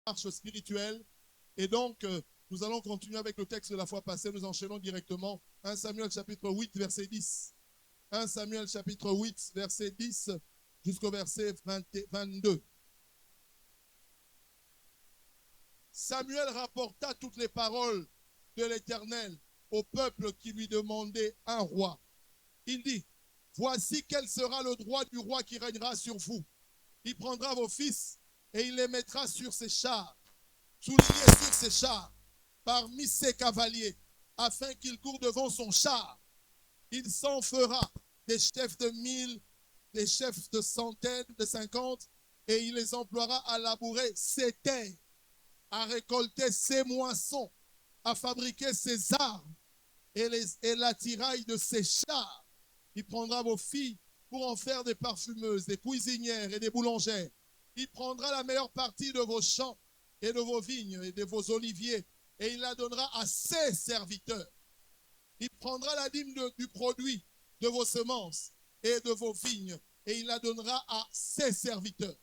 marche spirituelle. Et donc, nous allons continuer avec le texte de la fois passée. Nous enchaînons directement. 1 Samuel chapitre 8, verset 10. 1 Samuel chapitre 8, verset 10 jusqu'au verset 22. Samuel rapporta toutes les paroles de l'Éternel au peuple qui lui demandait un roi. Il dit, voici quel sera le droit du roi qui régnera sur vous. Il prendra vos fils et il les mettra sur ses chars, soulignés sur ses chars, parmi ses cavaliers, afin qu'ils courent devant son char. Il s'en fera des chefs de 1000, des chefs de centaines, de 50, et il les emploiera à labourer ses terres, à récolter ses moissons, à fabriquer ses armes et l'attirail de ses chars. Il prendra vos filles pour en faire des parfumeuses, des cuisinières et des boulangères. Il prendra la meilleure partie de vos champs et de vos vignes et de vos oliviers, et il la donnera à ses serviteurs. Il prendra la dîme du produit de vos semences et de vos vignes, et il la donnera à ses serviteurs.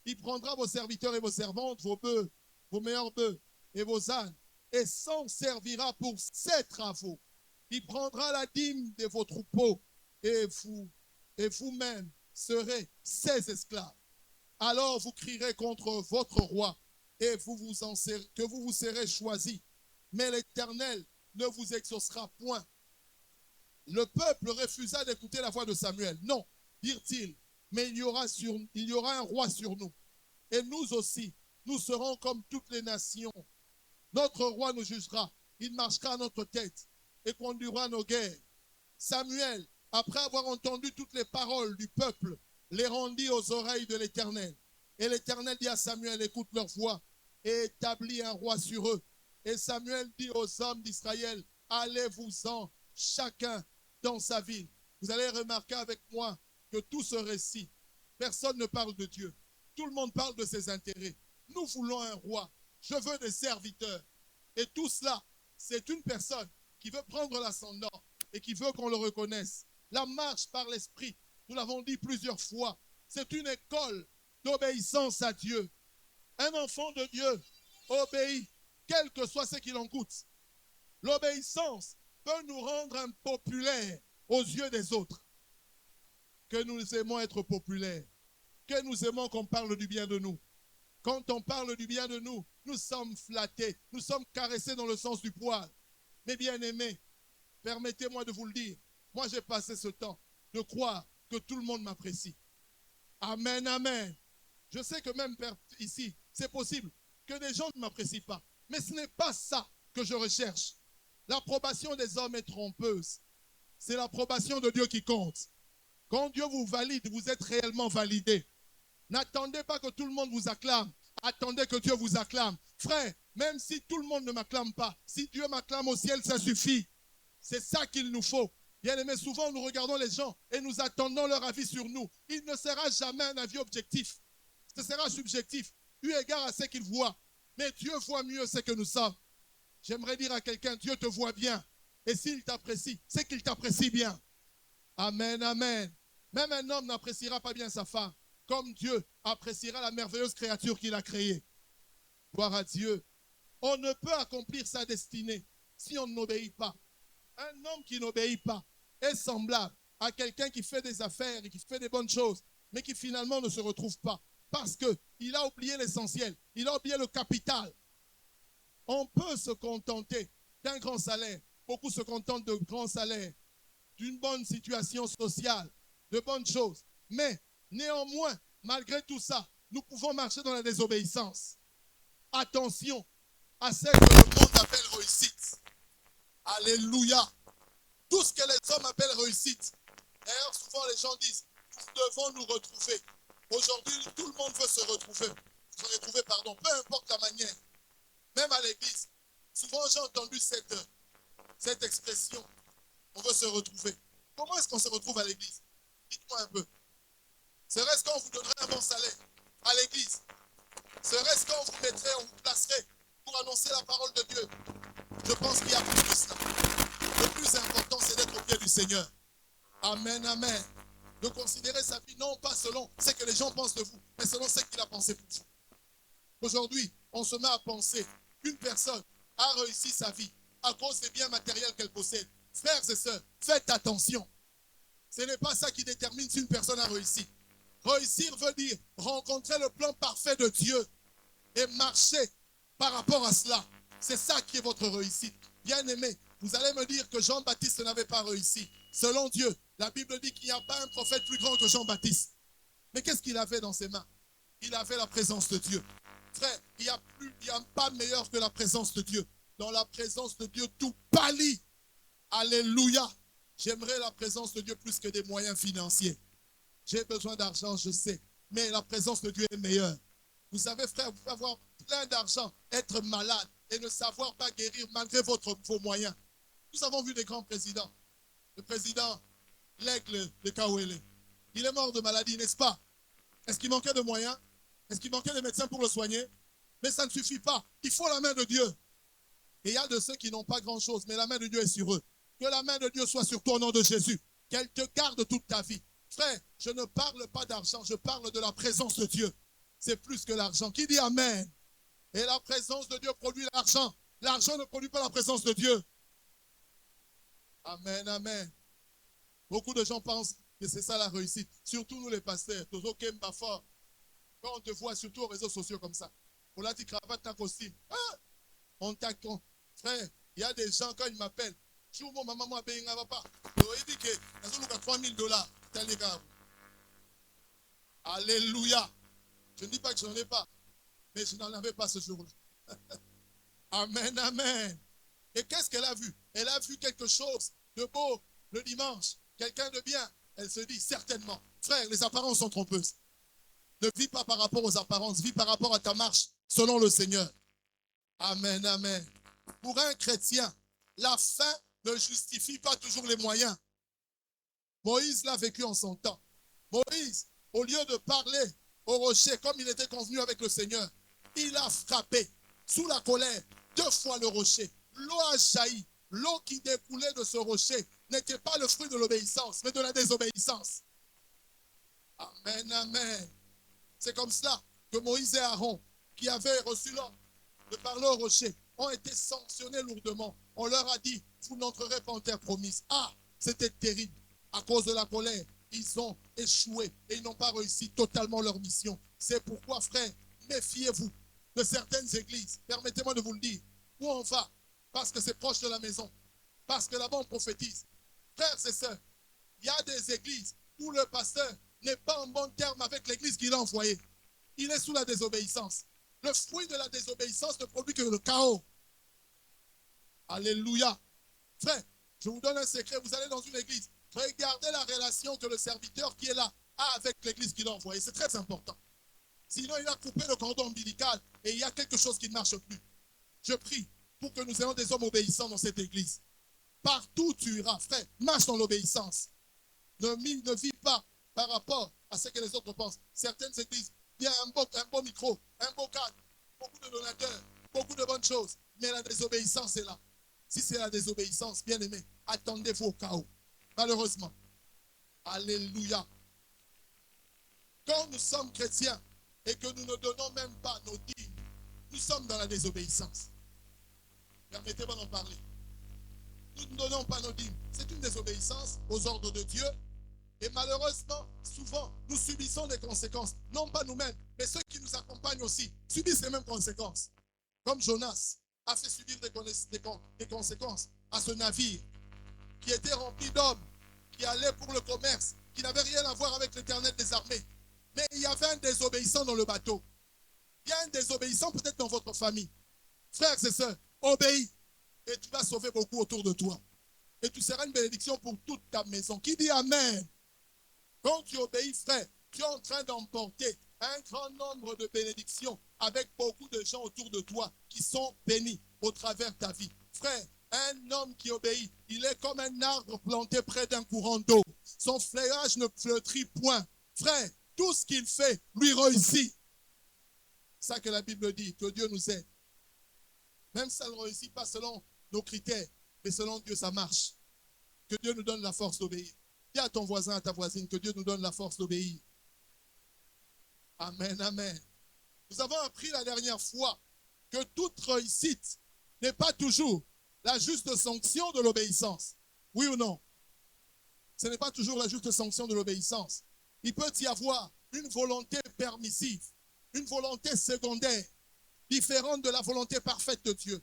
Il prendra vos serviteurs et vos servantes, vos bœufs, vos meilleurs bœufs et vos ânes, et s'en servira pour ses travaux. Il prendra la dîme de vos troupeaux, et vous-même serez ses esclaves. Alors vous crierez contre votre roi, et que vous vous serez choisis. Mais l'Éternel ne vous exaucera point. Le peuple refusa d'écouter la voix de Samuel. Non, dirent-ils, mais il y aura un roi sur nous. Et nous aussi, nous serons comme toutes les nations. Notre roi nous jugera, il marchera à notre tête et conduira nos guerres. Samuel, après avoir entendu toutes les paroles du peuple, les rendit aux oreilles de l'Éternel. Et l'Éternel dit à Samuel, écoute leur voix et établis un roi sur eux. Et Samuel dit aux hommes d'Israël, allez-vous-en, chacun dans sa ville. Vous allez remarquer avec moi que tout ce récit, personne ne parle de Dieu. Tout le monde parle de ses intérêts. Nous voulons un roi. Je veux des serviteurs. Et tout cela, c'est une personne qui veut prendre l'ascendant et qui veut qu'on le reconnaisse. La marche par l'esprit, nous l'avons dit plusieurs fois, c'est une école d'obéissance à Dieu. Un enfant de Dieu obéit, quel que soit ce qu'il en coûte. L'obéissance peut nous rendre impopulaires aux yeux des autres. Que nous aimons être populaires, que nous aimons qu'on parle du bien de nous. Quand on parle du bien de nous, nous sommes flattés, nous sommes caressés dans le sens du poil. Mes bien-aimés, permettez-moi de vous le dire, moi j'ai passé ce temps de croire que tout le monde m'apprécie. Amen, amen. Je sais que même ici, c'est possible que des gens ne m'apprécient pas. Mais ce n'est pas ça que je recherche. L'approbation des hommes est trompeuse. C'est l'approbation de Dieu qui compte. Quand Dieu vous valide, vous êtes réellement validé. N'attendez pas que tout le monde vous acclame. Attendez que Dieu vous acclame. Frère, même si tout le monde ne m'acclame pas, si Dieu m'acclame au ciel, ça suffit. C'est ça qu'il nous faut. Bien aimé, souvent nous regardons les gens et nous attendons leur avis sur nous. Il ne sera jamais un avis objectif. Ce sera subjectif, eu égard à ce qu'il voit. Mais Dieu voit mieux ce que nous sommes. J'aimerais dire à quelqu'un, Dieu te voit bien. Et s'il t'apprécie, c'est qu'il t'apprécie bien. Amen, amen. Même un homme n'appréciera pas bien sa femme, comme Dieu appréciera la merveilleuse créature qu'il a créée. Gloire à Dieu. On ne peut accomplir sa destinée si on n'obéit pas. Un homme qui n'obéit pas est semblable à quelqu'un qui fait des affaires et qui fait des bonnes choses, mais qui finalement ne se retrouve pas. Parce qu'il a oublié l'essentiel, il a oublié le capital. On peut se contenter d'un grand salaire. Beaucoup se contentent de grands salaires, d'une bonne situation sociale, de bonnes choses. Mais néanmoins, malgré tout ça, nous pouvons marcher dans la désobéissance. Attention à ce que le monde appelle réussite. Alléluia. Tout ce que les hommes appellent réussite. D'ailleurs, souvent les gens disent, nous devons nous retrouver. Aujourd'hui, tout le monde veut se retrouver. Peu importe la manière. Même à l'église. Souvent, j'ai entendu cette expression. On veut se retrouver. Comment est-ce qu'on se retrouve à l'église? Dites-moi un peu. Serait-ce qu'on vous donnerait un bon salaire à l'église? Serait-ce qu'on vous mettrait, on vous placerait pour annoncer la parole de Dieu? Je pense qu'il y a plus que cela. Le plus important, c'est d'être au pied du Seigneur. Amen, amen. De considérer sa vie, non pas selon ce que les gens pensent de vous, mais selon ce qu'il a pensé pour vous. Aujourd'hui, on se met à penser qu'une personne a réussi sa vie à cause des biens matériels qu'elle possède. Frères et sœurs, faites attention. Ce n'est pas ça qui détermine si une personne a réussi. Réussir veut dire rencontrer le plan parfait de Dieu et marcher par rapport à cela. C'est ça qui est votre réussite. Bien-aimé, vous allez me dire que Jean-Baptiste n'avait pas réussi. Selon Dieu, la Bible dit qu'il n'y a pas un prophète plus grand que Jean-Baptiste. Mais qu'est-ce qu'il avait dans ses mains? Il avait la présence de Dieu. Frère, il n'y a pas meilleur que la présence de Dieu. Dans la présence de Dieu, tout pâlit. Alléluia. J'aimerais la présence de Dieu plus que des moyens financiers. J'ai besoin d'argent, je sais. Mais la présence de Dieu est meilleure. Vous savez, frère, vous pouvez avoir plein d'argent, être malade et ne savoir pas guérir malgré vos moyens. Nous avons vu des grands présidents. Le président L'Aigle de Kawele. Il est mort de maladie, n'est-ce pas? Est-ce qu'il manquait de moyens? Est-ce qu'il manquait de médecins pour le soigner? Mais ça ne suffit pas. Il faut la main de Dieu. Et il y a de ceux qui n'ont pas grand-chose, mais la main de Dieu est sur eux. Que la main de Dieu soit sur toi au nom de Jésus. Qu'elle te garde toute ta vie. Frère, je ne parle pas d'argent, je parle de la présence de Dieu. C'est plus que l'argent. Qui dit Amen? Et la présence de Dieu produit l'argent. L'argent ne produit pas la présence de Dieu. Amen, amen. Beaucoup de gens pensent que c'est ça la réussite. Surtout nous les pasteurs. Quand on te voit, surtout aux réseaux sociaux comme ça. On l'a dit cravate, ta costume. Ah, on t'accorde. Frère, il y a des gens, quand ils m'appellent, je mon maman m'a payé un papa. Il dit que nous avons 3 000 $. Alléluia. Je ne dis pas que je n'en ai pas, mais je n'en avais pas ce jour-là. Amen, amen. Et qu'est-ce qu'elle a vu? Elle a vu quelque chose de beau le dimanche. Quelqu'un de bien. Elle se dit certainement. Frère, les apparences sont trompeuses. Ne vis pas par rapport aux apparences. Vis par rapport à ta marche selon le Seigneur. Amen, amen. Pour un chrétien, la fin ne justifie pas toujours les moyens. Moïse l'a vécu en son temps. Moïse, au lieu de parler au rocher comme il était convenu avec le Seigneur, il a frappé sous la colère 2 fois le rocher. L'eau a jailli. L'eau qui découlait de ce rocher n'était pas le fruit de l'obéissance, mais de la désobéissance. Amen, amen. C'est comme cela que Moïse et Aaron, qui avaient reçu l'ordre de parler au rocher, ont été sanctionnés lourdement. On leur a dit, vous n'entrerez pas en terre promise. Ah, c'était terrible. À cause de la colère, ils ont échoué et ils n'ont pas réussi totalement leur mission. C'est pourquoi, frère, méfiez-vous de certaines églises. Permettez-moi de vous le dire. Où on va? Parce que c'est proche de la maison. Parce que là-bas, on prophétise. Frères et sœurs, il y a des églises où le pasteur n'est pas en bon terme avec l'église qu'il a envoyée. Il est sous la désobéissance. Le fruit de la désobéissance ne produit que le chaos. Alléluia. Frère, je vous donne un secret. Vous allez dans une église. Regardez la relation que le serviteur qui est là a avec l'église qu'il a envoyée. C'est très important. Sinon, il a coupé le cordon ombilical et il y a quelque chose qui ne marche plus. Je prie pour que nous ayons des hommes obéissants dans cette église. Partout où tu iras, frère, marche dans l'obéissance. Ne vis pas par rapport à ce que les autres pensent. Certaines églises, il y a un beau micro, un beau cadre, beaucoup de donateurs, beaucoup de bonnes choses. Mais la désobéissance est là. Si c'est la désobéissance, bien aimé, attendez-vous au chaos. Malheureusement. Alléluia. Quand nous sommes chrétiens et que nous ne donnons même pas nos dîmes, nous sommes dans la désobéissance. Permettez-moi d'en parler. Nous ne donnons pas nos dîmes. C'est une désobéissance aux ordres de Dieu. Et malheureusement, souvent, nous subissons les conséquences. Non pas nous-mêmes, mais ceux qui nous accompagnent aussi subissent les mêmes conséquences. Comme Jonas a fait subir des conséquences à ce navire qui était rempli d'hommes, qui allaient pour le commerce, qui n'avait rien à voir avec l'Éternel des armées. Mais il y avait un désobéissant dans le bateau. Il y a un désobéissant peut-être dans votre famille. Frères et sœurs, obéis et tu vas sauver beaucoup autour de toi. Et tu seras une bénédiction pour toute ta maison. Qui dit Amen? Quand tu obéis, frère, tu es en train d'emporter un grand nombre de bénédictions avec beaucoup de gens autour de toi qui sont bénis au travers de ta vie. Frère, un homme qui obéit, il est comme un arbre planté près d'un courant d'eau. Son feuillage ne flétrit point. Frère, tout ce qu'il fait lui réussit. C'est ça que la Bible dit, que Dieu nous aide. Même si ça ne réussit pas selon nos critères, mais selon Dieu, ça marche. Que Dieu nous donne la force d'obéir. Dis à ton voisin, à ta voisine, que Dieu nous donne la force d'obéir. Amen, amen. Nous avons appris la dernière fois que toute réussite n'est pas toujours la juste sanction de l'obéissance. Oui ou non? Ce n'est pas toujours la juste sanction de l'obéissance. Il peut y avoir une volonté permissive, une volonté secondaire, différente de la volonté parfaite de Dieu.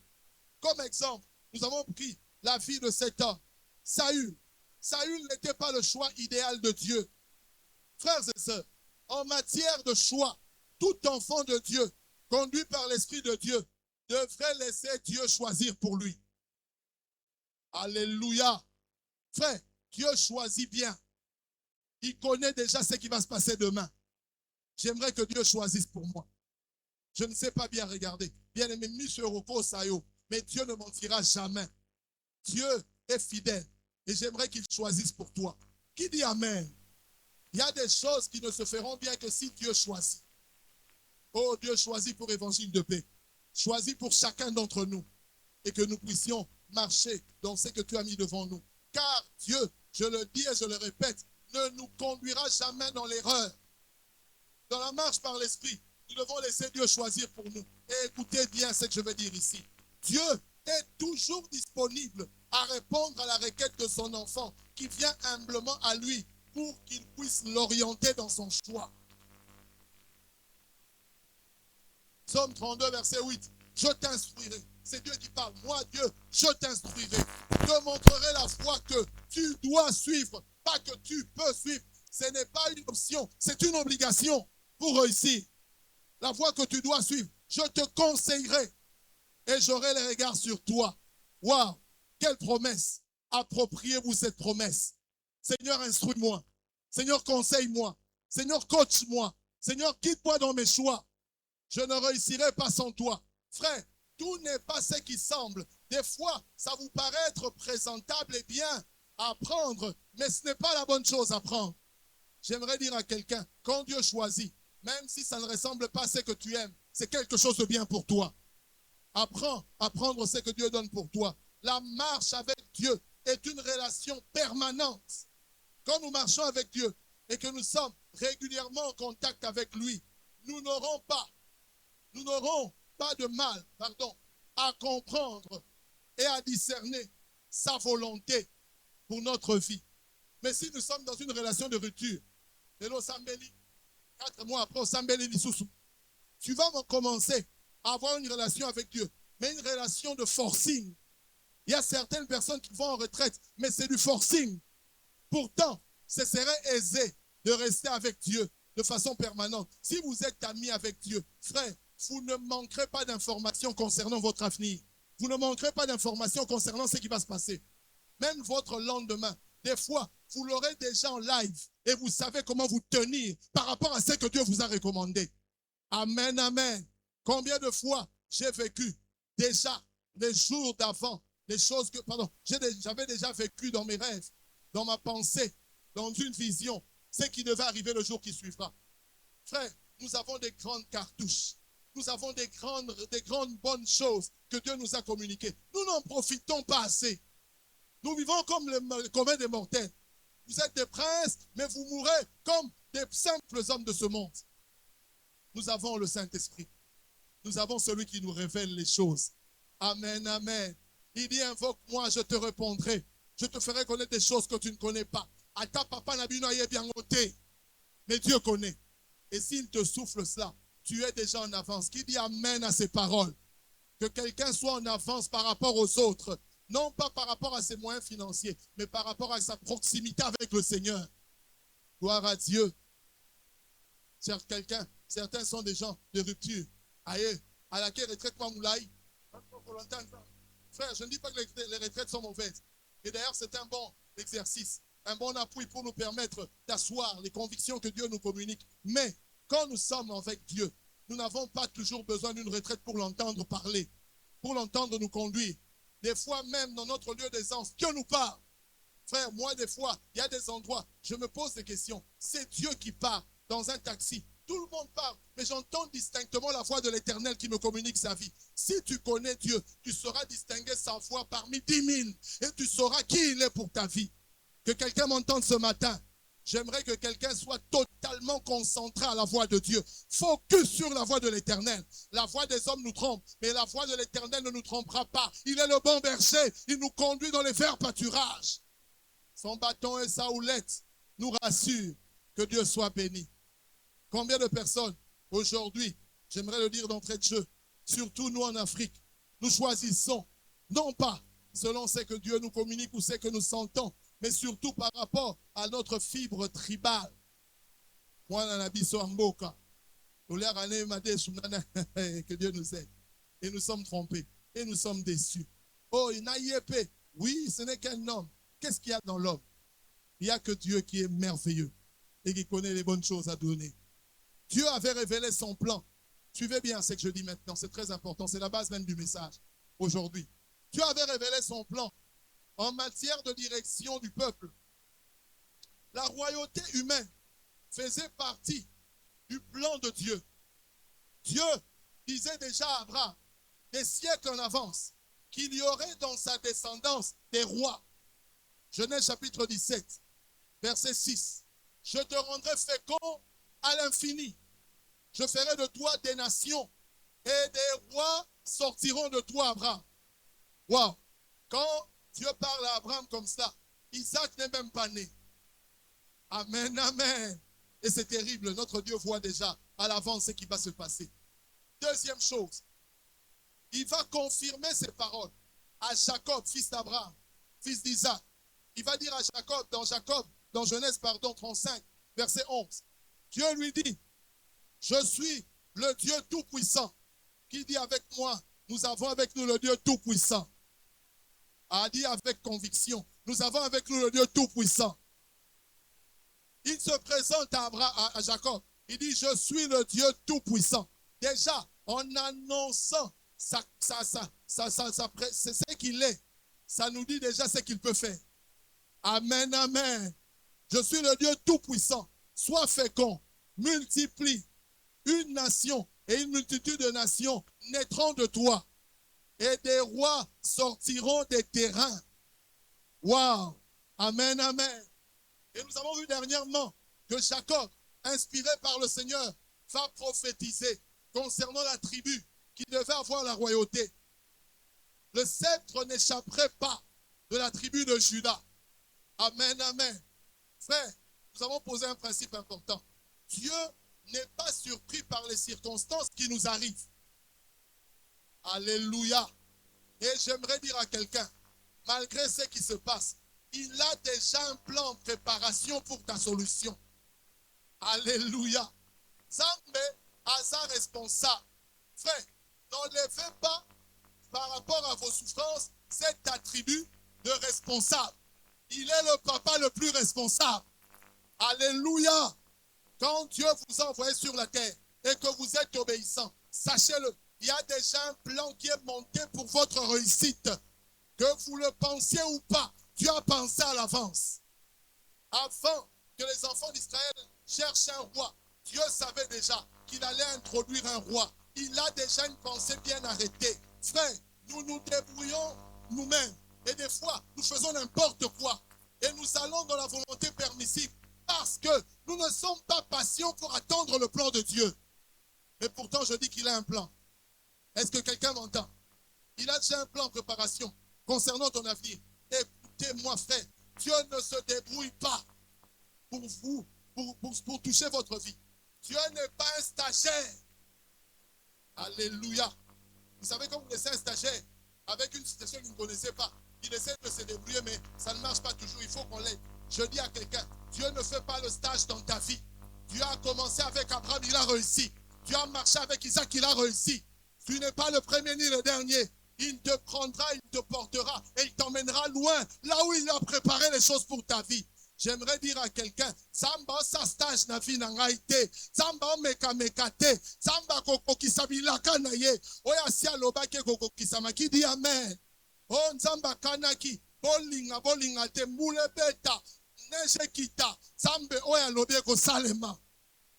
Comme exemple, nous avons pris la vie de cet homme, Saül. Saül n'était pas le choix idéal de Dieu. Frères et sœurs, en matière de choix, tout enfant de Dieu, conduit par l'Esprit de Dieu, devrait laisser Dieu choisir pour lui. Alléluia. Frère, Dieu choisit bien. Il connaît déjà ce qui va se passer demain. J'aimerais que Dieu choisisse pour moi. Je ne sais pas bien regarder. Bien aimé, Monsieur Roko Sayo, mais Dieu ne mentira jamais. Dieu est fidèle et j'aimerais qu'il choisisse pour toi. Qui dit Amen? Il y a des choses qui ne se feront bien que si Dieu choisit. Oh, Dieu choisit pour évangile de paix. Choisit pour chacun d'entre nous et que nous puissions marcher dans ce que tu as mis devant nous. Car Dieu, je le dis et je le répète, ne nous conduira jamais dans l'erreur. Dans la marche par l'Esprit, nous devons laisser Dieu choisir pour nous. Et écoutez bien ce que je veux dire ici. Dieu est toujours disponible à répondre à la requête de son enfant qui vient humblement à lui pour qu'il puisse l'orienter dans son choix. Psaume 32, verset 8. Je t'instruirai. C'est Dieu qui parle. Moi, Dieu, je t'instruirai. Je te montrerai la voie que tu dois suivre, pas que tu peux suivre. Ce n'est pas une option, c'est une obligation pour réussir. La voie que tu dois suivre, je te conseillerai et j'aurai les regards sur toi. Waouh, quelle promesse! Appropriez-vous cette promesse. Seigneur, instruis-moi. Seigneur, conseille-moi. Seigneur, coach-moi. Seigneur, guide-moi dans mes choix. Je ne réussirai pas sans toi. Frère, tout n'est pas ce qui semble. Des fois, ça vous paraît être présentable et bien à apprendre, mais ce n'est pas la bonne chose à prendre. J'aimerais dire à quelqu'un, quand Dieu choisit, même si ça ne ressemble pas à ce que tu aimes, c'est quelque chose de bien pour toi. Apprends à prendre ce que Dieu donne pour toi. La marche avec Dieu est une relation permanente. Quand nous marchons avec Dieu et que nous sommes régulièrement en contact avec lui, nous n'aurons pas de mal, à comprendre et à discerner sa volonté pour notre vie. Mais si nous sommes dans une relation de rupture, 4 mois après, tu vas commencer à avoir une relation avec Dieu, mais une relation de forcing. Il y a certaines personnes qui vont en retraite, mais c'est du forcing. Pourtant, ce serait aisé de rester avec Dieu de façon permanente. Si vous êtes amis avec Dieu, frère, vous ne manquerez pas d'informations concernant votre avenir. Vous ne manquerez pas d'informations concernant ce qui va se passer. Même votre lendemain, des fois, vous l'aurez déjà en live et vous savez comment vous tenir par rapport à ce que Dieu vous a recommandé. Amen, amen. Combien de fois j'ai vécu déjà les jours d'avant, les choses que, j'avais déjà vécu dans mes rêves, dans ma pensée, dans une vision, ce qui devait arriver le jour qui suivra. Frère, nous avons des grandes cartouches. Nous avons des grandes bonnes choses que Dieu nous a communiquées. Nous n'en profitons pas assez. Nous vivons comme le commun des mortels. Vous êtes des princes, mais vous mourrez comme des simples hommes de ce monde. Nous avons le Saint-Esprit. Nous avons celui qui nous révèle les choses. Amen, amen. Il dit, invoque-moi, je te répondrai. Je te ferai connaître des choses que tu ne connais pas. À ta papa n'a bien noté. Mais Dieu connaît. Et s'il te souffle cela, tu es déjà en avance. Qui dit amen à ces paroles? Que quelqu'un soit en avance par rapport aux autres. Non pas par rapport à ses moyens financiers, mais par rapport à sa proximité avec le Seigneur. Gloire à Dieu. Certains sont des gens de rupture. Aïe, à laquelle retraite moi moulaï. Frère, je ne dis pas que les retraites sont mauvaises. Et d'ailleurs, c'est un bon exercice, un bon appui pour nous permettre d'asseoir les convictions que Dieu nous communique. Mais quand nous sommes avec Dieu, nous n'avons pas toujours besoin d'une retraite pour l'entendre parler, pour l'entendre nous conduire. Des fois même dans notre lieu d'aisance, Dieu nous parle. Frère, moi des fois, il y a des endroits, je me pose des questions. C'est Dieu qui parle dans un taxi. Tout le monde parle, mais j'entends distinctement la voix de l'Éternel qui me communique sa vie. Si tu connais Dieu, tu sauras distinguer sa voix parmi 10 000 et tu sauras qui il est pour ta vie. Que quelqu'un m'entende ce matin. J'aimerais que quelqu'un soit totalement concentré à la voix de Dieu. Focus sur la voix de l'Éternel. La voix des hommes nous trompe, mais la voix de l'Éternel ne nous trompera pas. Il est le bon berger. Il nous conduit dans les verts pâturages. Son bâton et sa houlette nous rassurent. Que Dieu soit béni. Combien de personnes aujourd'hui, j'aimerais le dire d'entrée de jeu, surtout nous en Afrique, nous choisissons, non pas selon ce que Dieu nous communique ou ce que nous sentons, mais surtout par rapport à notre fibre tribale. Que Dieu nous aide. Et nous sommes trompés. Et nous sommes déçus. Oh, Inaïepé. Oui, ce n'est qu'un homme. Qu'est-ce qu'il y a dans l'homme? Il n'y a que Dieu qui est merveilleux et qui connaît les bonnes choses à donner. Dieu avait révélé son plan. Suivez bien ce que je dis maintenant. C'est très important. C'est la base même du message aujourd'hui. Dieu avait révélé son plan en matière de direction du peuple. La royauté humaine faisait partie du plan de Dieu. Dieu disait déjà à Abraham, des siècles en avance, qu'il y aurait dans sa descendance des rois. Genèse chapitre 17, verset 6. Je te rendrai fécond à l'infini. Je ferai de toi des nations et des rois sortiront de toi, Abraham. Wow! Quand Dieu parle à Abraham comme ça, Isaac n'est même pas né. Amen, amen. Et c'est terrible, notre Dieu voit déjà à l'avance ce qui va se passer. Deuxième chose, il va confirmer ses paroles à Jacob, fils d'Abraham, fils d'Isaac. Il va dire à Jacob, dans Genèse 35, verset 11. Dieu lui dit, je suis le Dieu tout-puissant. Qui dit avec moi, nous avons avec nous le Dieu tout-puissant. A dit avec conviction, nous avons avec nous le Dieu tout-puissant. Il se présente à Jacob. Il dit, je suis le Dieu tout-puissant. Déjà, en annonçant c'est ce qu'il est, ça nous dit déjà ce qu'il peut faire. Amen, amen. Je suis le Dieu tout-puissant. Sois fécond, multiplie. Une nation et une multitude de nations naîtront de toi. Et des rois sortiront des terrains. Waouh! Amen, amen. Et nous avons vu dernièrement que Jacob, inspiré par le Seigneur, va prophétiser concernant la tribu qui devait avoir la royauté. Le sceptre n'échapperait pas de la tribu de Juda. Amen, amen. Frère, nous avons posé un principe important. Dieu n'est pas surpris par les circonstances qui nous arrivent. Alléluia. Et j'aimerais dire à quelqu'un, malgré ce qui se passe, il a déjà un plan de préparation pour ta solution. Alléluia. Zambe, hasard responsable. Frère, n'enlevez pas par rapport à vos souffrances cet attribut de responsable. Il est le papa le plus responsable. Alléluia. Quand Dieu vous a envoyé sur la terre et que vous êtes obéissant, sachez-le, il y a déjà un plan qui est monté pour votre réussite. Que vous le pensiez ou pas, Dieu a pensé à l'avance. Avant que les enfants d'Israël cherchent un roi, Dieu savait déjà qu'il allait introduire un roi. Il a déjà une pensée bien arrêtée. Frère, nous nous débrouillons nous-mêmes. Et des fois, nous faisons n'importe quoi. Et nous allons dans la volonté permissive. Parce que nous ne sommes pas patients pour attendre le plan de Dieu. Mais pourtant, je dis qu'il a un plan. Est-ce que quelqu'un m'entend? Il a déjà un plan en préparation concernant ton avenir. Écoutez-moi, frère, Dieu ne se débrouille pas pour vous, pour toucher votre vie. Dieu n'est pas un stagiaire. Alléluia. Vous savez, quand vous laissez un stagiaire avec une situation que vous ne connaissez pas, il essaie de se débrouiller, mais ça ne marche pas toujours. Il faut qu'on l'aide. Je dis à quelqu'un, Dieu ne fait pas le stage dans ta vie. Dieu a commencé avec Abraham, il a réussi. Dieu a marché avec Isaac, il a réussi. Tu n'es pas le premier ni le dernier. Il te prendra, il te portera et il t'emmènera loin, là où il a préparé les choses pour ta vie. J'aimerais dire à quelqu'un, Samba sa stage na vie n'angaïté, Samba mekate, Samba koko kisabilaka na ye, oya si aloba ke koko kisama ki di amen. Oh Samba kanaki, bolinga te moule beta, neige kita, Samba oya lobe ko salema.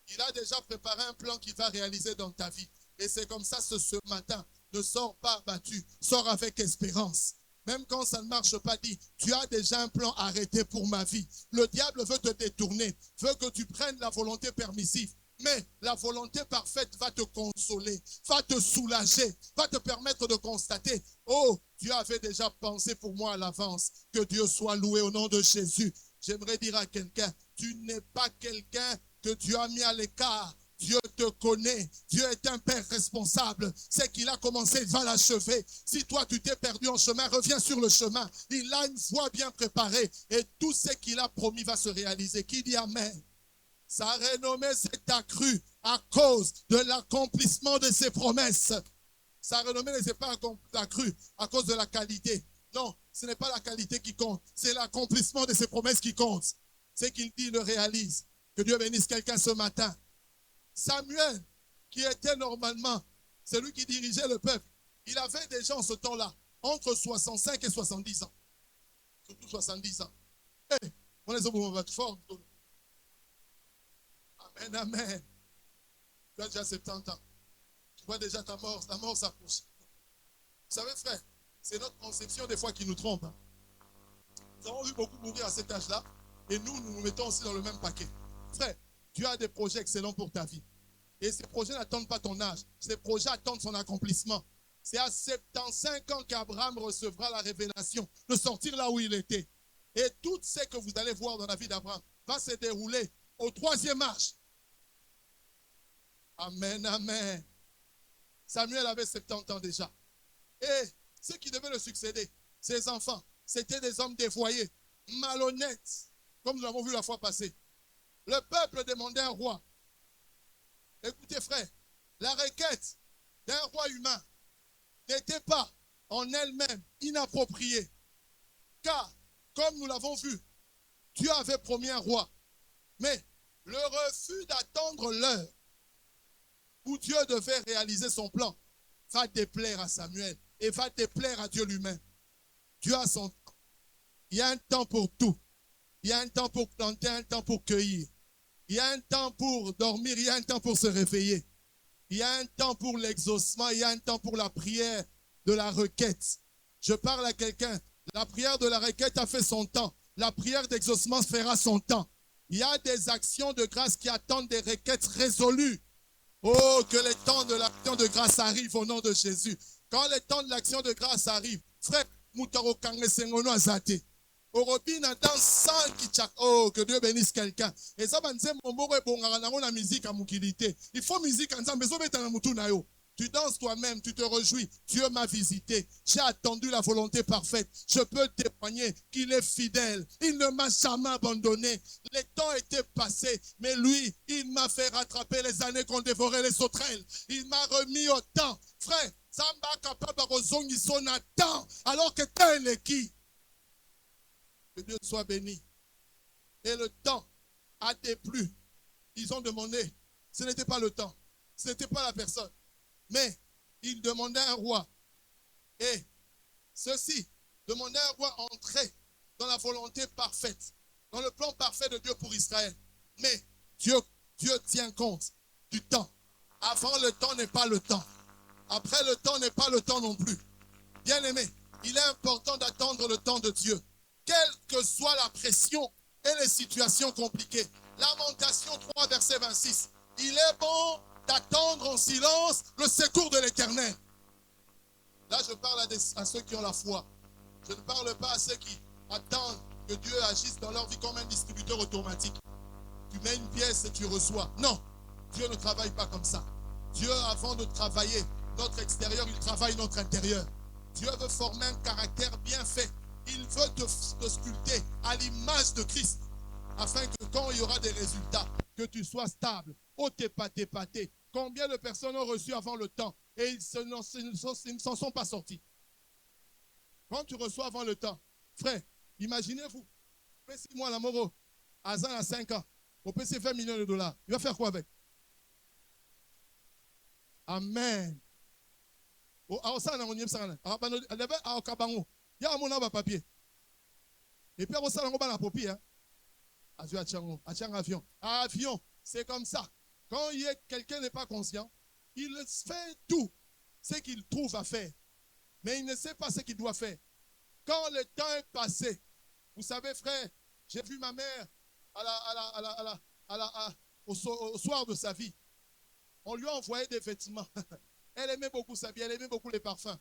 Il a déjà préparé un plan qu'il va réaliser dans ta vie. Et c'est comme ça ce matin. Ne sors pas abattu, sors avec espérance. Même quand ça ne marche pas, dis, tu as déjà un plan arrêté pour ma vie. Le diable veut te détourner, veut que tu prennes la volonté permissive. Mais la volonté parfaite va te consoler, va te soulager, va te permettre de constater, oh, Dieu avait déjà pensé pour moi à l'avance. Que Dieu soit loué au nom de Jésus. J'aimerais dire à quelqu'un, tu n'es pas quelqu'un que Dieu a mis à l'écart. Dieu te connaît. Dieu est un Père responsable. C'est qu'il a commencé, il va l'achever. Si toi, tu t'es perdu en chemin, reviens sur le chemin. Il a une voie bien préparée et tout ce qu'il a promis va se réaliser. Qui dit Amen? Sa renommée s'est accrue à cause de l'accomplissement de ses promesses. Sa renommée ne s'est pas accrue à cause de la qualité. Non, ce n'est pas la qualité qui compte. C'est l'accomplissement de ses promesses qui compte. C'est qu'il dit, il le réalise. Que Dieu bénisse quelqu'un ce matin. Samuel, qui était normalement celui qui dirigeait le peuple, il avait déjà en ce temps-là entre 65 et 70 ans. Surtout 70 ans. Hey, on est au votre fort. Amen, amen. Tu as déjà 70 ans. Tu vois déjà ta mort s'approche. Vous savez, frère, c'est notre conception des fois qui nous trompe. Nous avons vu beaucoup mourir à cet âge-là, et nous nous mettons aussi dans le même paquet. Frère, Dieu a des projets excellents pour ta vie. Et ces projets n'attendent pas ton âge. Ces projets attendent son accomplissement. C'est à 75 ans qu'Abraham recevra la révélation de sortir là où il était. Et tout ce que vous allez voir dans la vie d'Abraham va se dérouler au 3e âge. Amen, amen. Samuel avait 70 ans déjà. Et ceux qui devaient le succéder, ses enfants, c'étaient des hommes dévoyés, malhonnêtes, comme nous l'avons vu la fois passée. Le peuple demandait un roi. Écoutez, frère, la requête d'un roi humain n'était pas en elle-même inappropriée. Car, comme nous l'avons vu, Dieu avait promis un roi. Mais le refus d'attendre l'heure où Dieu devait réaliser son plan va déplaire à Samuel et va déplaire à Dieu lui-même. Dieu a son temps. Il y a un temps pour tout. Il y a un temps pour planter, un temps pour cueillir. Il y a un temps pour dormir, il y a un temps pour se réveiller. Il y a un temps pour l'exaucement, il y a un temps pour la prière de la requête. Je parle à quelqu'un. La prière de la requête a fait son temps. La prière d'exaucement fera son temps. Il y a des actions de grâce qui attendent des requêtes résolues. Oh, que les temps de l'action de grâce arrivent au nom de Jésus. Quand les temps de l'action de grâce arrivent, frère, Moutaro Kangé Sengono Azate. Orobina dans 100 qui oh, que Dieu bénisse quelqu'un. Et ça, la musique à Moukilité. Il faut musique en disant, tu danses toi-même, tu te réjouis. Dieu m'a visité. J'ai attendu la volonté parfaite. Je peux témoigner qu'il est fidèle. Il ne m'a jamais abandonné. Les temps étaient passés, mais lui, il m'a fait rattraper les années qu'on dévorait les sauterelles. Il m'a remis au temps. Frère, ça m'a capable de rezongi son temps, alors que tel est qui? Que Dieu soit béni. Et le temps a déplu. Ils ont demandé. Ce n'était pas le temps. Ce n'était pas la personne. Mais ils demandaient un roi. Et ceux-ci demandaient un roi entrer dans la volonté parfaite, dans le plan parfait de Dieu pour Israël. Mais Dieu tient compte du temps. Avant le temps n'est pas le temps. Après le temps n'est pas le temps non plus. Bien-aimé, il est important d'attendre le temps de Dieu. Quelle que soit la pression et les situations compliquées. Lamentation 3, verset 26. Il est bon d'attendre en silence le secours de l'Éternel. Là, je parle à ceux qui ont la foi. Je ne parle pas à ceux qui attendent que Dieu agisse dans leur vie comme un distributeur automatique. Tu mets une pièce et tu reçois. Non, Dieu ne travaille pas comme ça. Dieu, avant de travailler notre extérieur, il travaille notre intérieur. Dieu veut former un caractère bien fait. Il veut te sculpter à l'image de Christ, afin que quand il y aura des résultats, que tu sois stable. Oh, t'es pâté. Combien de personnes ont reçu avant le temps et ils ne s'en sont pas sortis? Quand tu reçois avant le temps, frère, imaginez-vous, si moi, la Moro, Azan à 5 ans, on peut se faire 20 millions de dollars. Il va faire quoi avec? Amen. Il y a un papier. Et puis, il y a un papier. Avion, c'est comme ça. Quand quelqu'un n'est pas conscient, il fait tout ce qu'il trouve à faire. Mais il ne sait pas ce qu'il doit faire. Quand le temps est passé, vous savez, frère, j'ai vu ma mère au soir de sa vie. On lui a envoyé des vêtements. Elle aimait beaucoup sa vie, elle aimait beaucoup les parfums.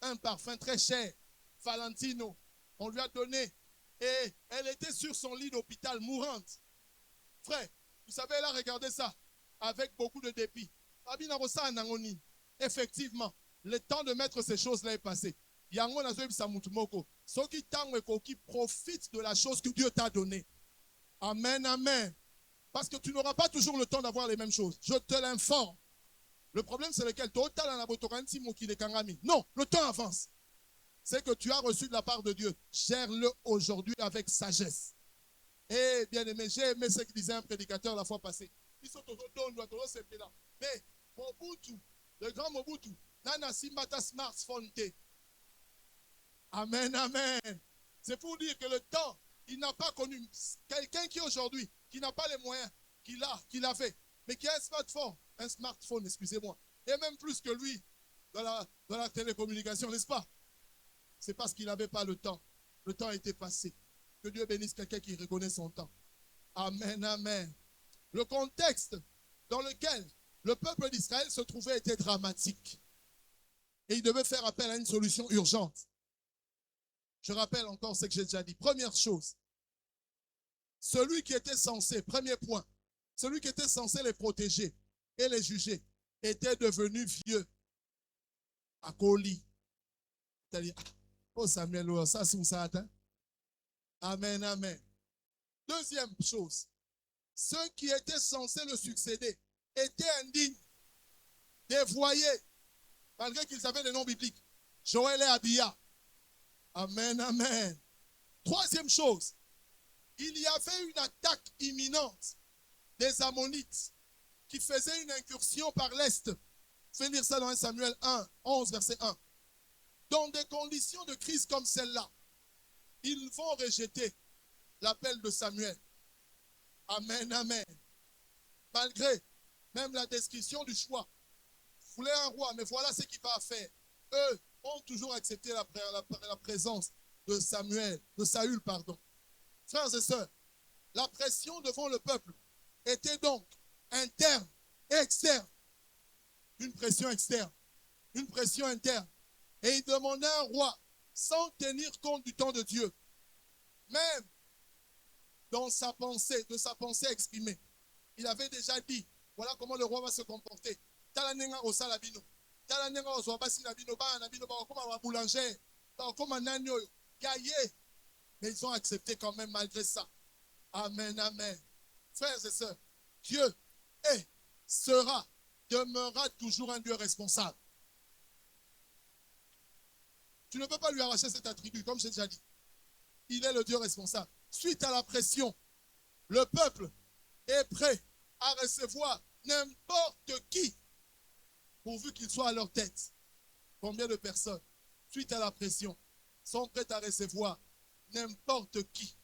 Un parfum très cher, Valentino. On lui a donné. Et elle était sur son lit d'hôpital, mourante. Frère, vous savez, elle a regardé ça avec beaucoup de dépit. Effectivement, le temps de mettre ces choses-là est passé. Ceux qui profitent de la chose que Dieu t'a donnée. Amen, amen. Parce que tu n'auras pas toujours le temps d'avoir les mêmes choses. Je te l'informe. Le problème, c'est lequel? Non, le temps avance. C'est que tu as reçu de la part de Dieu. Gère-le aujourd'hui avec sagesse. Eh bien aimé, j'ai aimé ce que disait un prédicateur la fois passée. Mais Mobutu, le grand Mobutu, Nana Simbata smartphone. Amen, amen. C'est pour dire que le temps, il n'a pas connu quelqu'un qui aujourd'hui, qui n'a pas les moyens qu'il avait, mais qui a un smartphone, excusez-moi, et même plus que lui dans la télécommunication, n'est-ce pas? C'est parce qu'il n'avait pas le temps. Le temps était passé. Que Dieu bénisse quelqu'un qui reconnaît son temps. Amen, amen. Le contexte dans lequel le peuple d'Israël se trouvait était dramatique. Et il devait faire appel à une solution urgente. Je rappelle encore ce que j'ai déjà dit. Première chose, celui qui était censé, premier point, celui qui était censé les protéger et les juger était devenu vieux. À Koli. C'est-à-dire, oh Samuel, ça c'est ça atteint. Amen, amen. Deuxième chose, ceux qui étaient censés le succéder étaient indignes, dévoyés, malgré qu'ils avaient des noms bibliques. Joël et Abia. Amen, amen. Troisième chose, il y avait une attaque imminente des Ammonites qui faisaient une incursion par l'Est. Je vais lire ça dans 1 Samuel 1, 11, verset 1. Dans des conditions de crise comme celle-là, ils vont rejeter l'appel de Samuel. Amen, amen. Malgré même la description du choix. Vous voulez un roi, mais voilà ce qu'il va faire. Eux ont toujours accepté la présence de Saül, pardon. Frères et sœurs, la pression devant le peuple était donc interne et externe. Une pression externe, une pression interne. Et il demandait un roi sans tenir compte du temps de Dieu. Même dans sa pensée, de sa pensée exprimée. Il avait déjà dit, voilà comment le roi va se comporter. Talanenga au salabino. Talanenga au soabasi nabino ba nabino ba comme un boulanger, comme un agneau gaillé. Mais ils ont accepté quand même malgré ça. Amen, amen. Frères et sœurs, Dieu est, sera, demeurera toujours un Dieu responsable. Tu ne peux pas lui arracher cet attribut, comme j'ai déjà dit. Il est le Dieu responsable. Suite à la pression, le peuple est prêt à recevoir n'importe qui, pourvu qu'il soit à leur tête. Combien de personnes, suite à la pression, sont prêtes à recevoir n'importe qui?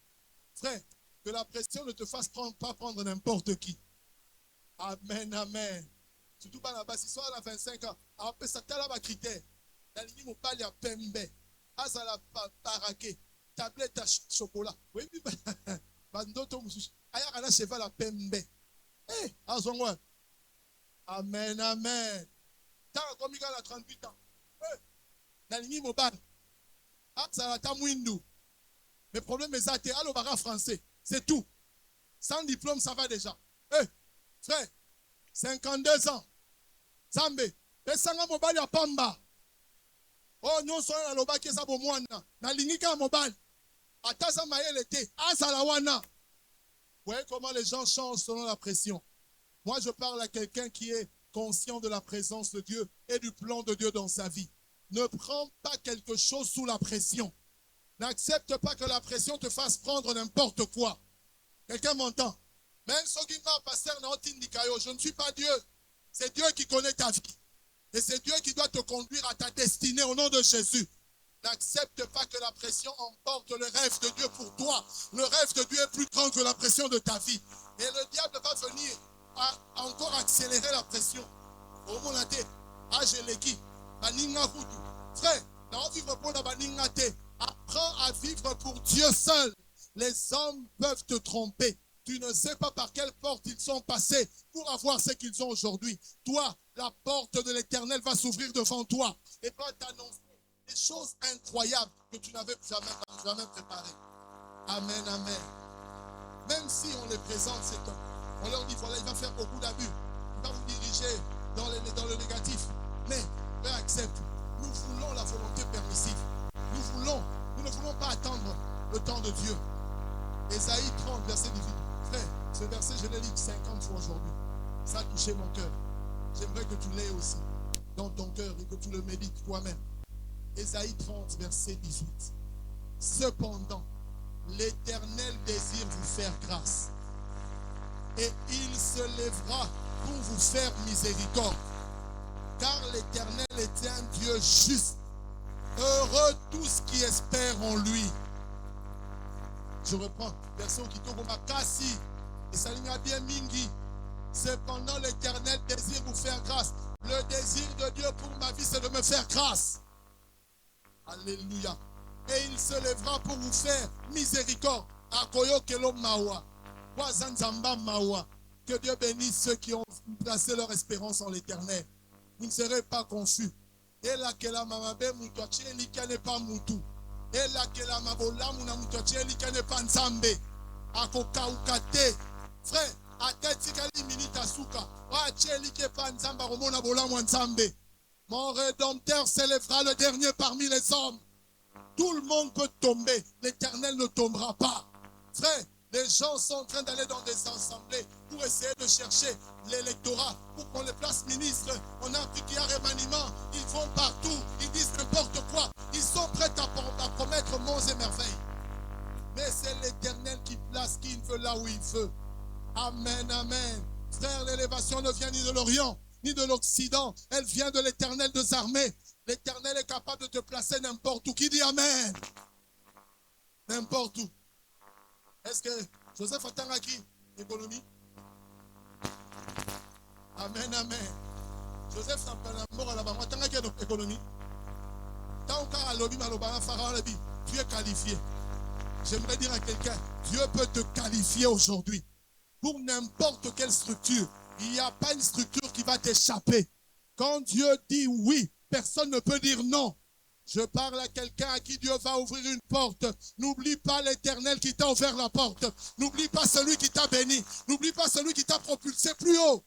Frère, que la pression ne te fasse pas prendre n'importe qui. Amen, amen. Surtout pas là-bas, si soit à la 25 ans, après ça, tu as là critère. La ligne m'a pas pembe. Asa la paraqué. Tablette à chocolat. Oui, oui, bandoto musushi. Aya kana cheval à pembe. Eh, azongwa. Amen, amen. Tant comme il a 38 ans. Eh, la ligne m'a pas. Asa la tamwindu. Mais problème est athée. Allo bara français. C'est tout. Sans diplôme, ça va déjà. Eh, frère, 52 ans. Zambé. Pesanga mobali à pamba. Oh, non, soit la loba qui est pour moi. Na lingika mobile. Atasa maël te. Asalawana. Vous voyez comment les gens changent selon la pression. Moi, je parle à quelqu'un qui est conscient de la présence de Dieu et du plan de Dieu dans sa vie. Ne prends pas quelque chose sous la pression. N'accepte pas que la pression te fasse prendre n'importe quoi. Quelqu'un m'entend? Même ce qui m'a passé dans Tindikayo, je ne suis pas Dieu. C'est Dieu qui connaît ta vie. Et c'est Dieu qui doit te conduire à ta destinée au nom de Jésus. N'accepte pas que la pression emporte le rêve de Dieu pour toi. Le rêve de Dieu est plus grand que la pression de ta vie. Et le diable va venir à encore accélérer la pression. Au moment là, frère, dans vivre pour la baninga te. apprends à vivre pour Dieu seul. Les hommes peuvent te tromper. Tu ne sais pas par quelle porte ils sont passés pour avoir ce qu'ils ont aujourd'hui. Toi, la porte de l'Éternel va s'ouvrir devant toi et va t'annoncer des choses incroyables que tu n'avais jamais préparées. Amen, amen. Même si on les présente, c'est comme on leur dit, voilà, il va faire beaucoup d'abus. Il va vous diriger dans le négatif. Mais, frère, accepte. Nous voulons la volonté permissive. Nous ne voulons pas attendre le temps de Dieu. Ésaïe 30, verset 18. Frère, ce verset, je l'ai lu 50 fois aujourd'hui. Ça a touché mon cœur. J'aimerais que tu l'aies aussi dans ton cœur et que tu le médites toi-même. Ésaïe 30, verset 18. Cependant, l'Éternel désire vous faire grâce. Et il se lèvera pour vous faire miséricorde. Car l'Éternel est un Dieu juste. Heureux tous qui espèrent en lui. Je reprends. Version qui tombe au Kasi. Et ça lui a bien mingi. Cependant, l'Éternel désire vous faire grâce. Le désir de Dieu pour ma vie, c'est de me faire grâce. Alléluia. Et il se lèvera pour vous faire miséricorde. Akoyo kelo mawa. Wazanzamba mawa. Que Dieu bénisse ceux qui ont placé leur espérance en l'Éternel. Vous ne serez pas confus. Et là que la mamabe mutoche lika n'est pas mutu. Et là que la mabola muna mutoche lika n'est pas nzambe. Akoka ukate. Frère, ateti kali minita suka. Wache like pas nzamba romona bola mwa nzambe. Mon Rédempteur s'élèvera le dernier parmi les hommes. Tout le monde peut tomber. L'Éternel ne tombera pas. Frère, les gens sont en train d'aller dans des assemblées pour essayer de chercher l'électorat, pour qu'on les place ministres. On a appris qu'il y a remaniement. Ils vont partout. Ils disent n'importe quoi. Ils sont prêts à promettre monts et merveilles. Mais c'est l'Éternel qui place qui veut là où il veut. Amen, amen. Frère, l'élévation ne vient ni de l'Orient, ni de l'Occident. Elle vient de l'Éternel des armées. L'Éternel est capable de te placer n'importe où. Qui dit amen? N'importe où. Est-ce que Joseph attend à qui? Économie? Amen, amen. Joseph s'appelle la mort à la banque. Attends à qui économie? Tant qu'à à l'objet, tu es qualifié. J'aimerais dire à quelqu'un, Dieu peut te qualifier aujourd'hui pour n'importe quelle structure. Il n'y a pas une structure qui va t'échapper. Quand Dieu dit oui, personne ne peut dire non. Je parle à quelqu'un à qui Dieu va ouvrir une porte. N'oublie pas l'Éternel qui t'a ouvert la porte. N'oublie pas celui qui t'a béni. N'oublie pas celui qui t'a propulsé plus haut.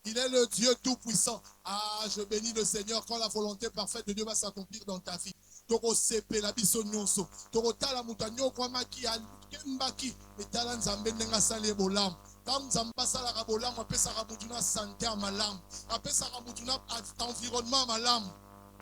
Il est le Dieu tout-puissant. Ah, je bénis le Seigneur quand la volonté parfaite de Dieu va s'accomplir dans ta vie. Toro sepe la biso nyonso. Toro tala mutanyo kwa maki kembaki. Etala nzambe nenga sale bolam. Tam nzamba sala rabolam apesa ramutuna santé à malam. Apesa ramutuna environnement malam.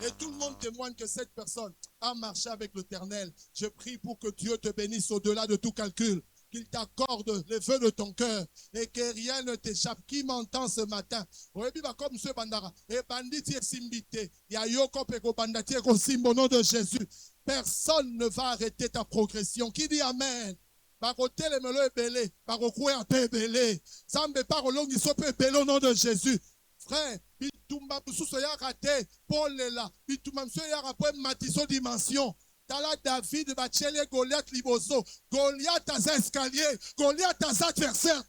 Et tout le monde témoigne que cette personne a marché avec l'Éternel. Je prie pour que Dieu te bénisse au-delà de tout calcul. Qu'il t'accorde les vœux de ton cœur et que rien ne t'échappe. Qui m'entend ce matin? Comme M. Bandara. Et banditi et simbité. Yayoko peko bandati et simbo au nom de Jésus. Personne ne va arrêter ta progression. Qui dit amen? Baroté le melo est belé. Barokoué a peu belé. Sambe parolong il soit peu belé au nom de Jésus. Frère, bitumba bususo ya raté. Paul est là. Bitumba msio ya rapé matiso dimension. Tala David bachele Goliath liboso. Goliath a escalier. Goliath a adversaire.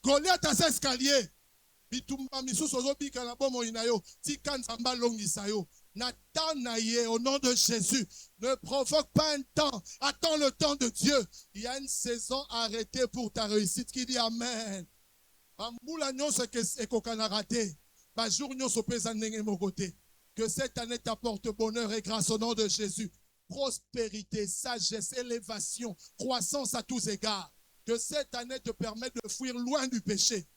Goliath a escalier. Bitumba misuso zo bika na bomo inayo. Tika nzamba longisa yo. Nathanaïe, au nom de Jésus, ne provoque pas un temps. Attends le temps de Dieu. Il y a une saison arrêtée pour ta réussite. Qui dit amen. Amboula nyonso ekokana raté. Ba jour nyonso pesa ndenge mokote. Que cette année t'apporte bonheur et grâce au nom de Jésus. Prospérité, sagesse, élévation, croissance à tous égards. Que cette année te permette de fuir loin du péché.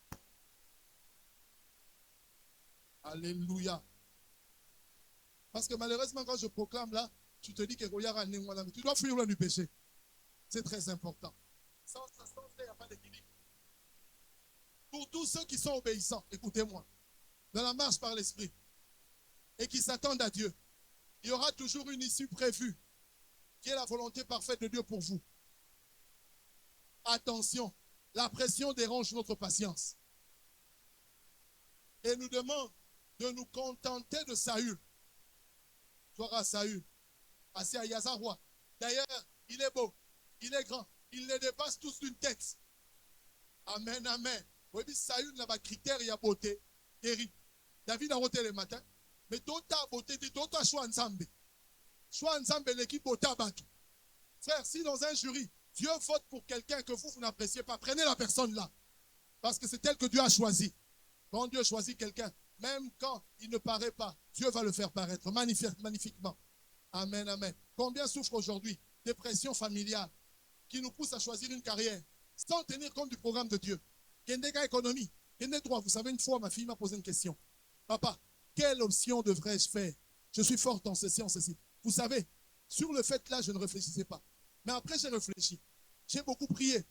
Alléluia. Parce que malheureusement, quand je proclame là, tu te dis que tu dois fuir loin du péché. C'est très important. Sans ça, il n'y a pas d'équilibre. Pour tous ceux qui sont obéissants, écoutez-moi, dans la marche par l'Esprit, et qui s'attendent à Dieu, il y aura toujours une issue prévue, qui est la volonté parfaite de Dieu pour vous. Attention, la pression dérange notre patience. Et nous demande de nous contenter de Saül. Toi, Saül, assez à Yazarwa. D'ailleurs, il est beau, il est grand, il les dépasse tous d'une tête. Amen, amen. Vous voyez, Saül n'a pas de critères, il y a beauté, terrible. David a voté le matin, mais d'autres a beauté, d'autres a choix ensemble. Choix ensemble, l'équipe beauté à battre. Frère, si dans un jury, Dieu vote pour quelqu'un que vous n'appréciez pas, prenez la personne là. Parce que c'est elle que Dieu a choisi. Quand Dieu choisit quelqu'un, même quand il ne paraît pas, Dieu va le faire paraître magnifiquement. Amen, amen. Combien souffrent aujourd'hui? Dépression familiale qui nous pousse à choisir une carrière sans tenir compte du programme de Dieu. Kendega économie, Kendega droit. Vous savez, une fois, ma fille m'a posé une question. Papa, quelle option devrais-je faire? Je suis forte en ceci, en ceci. Vous savez, sur le fait là, je ne réfléchissais pas. Mais après, j'ai réfléchi. J'ai beaucoup prié.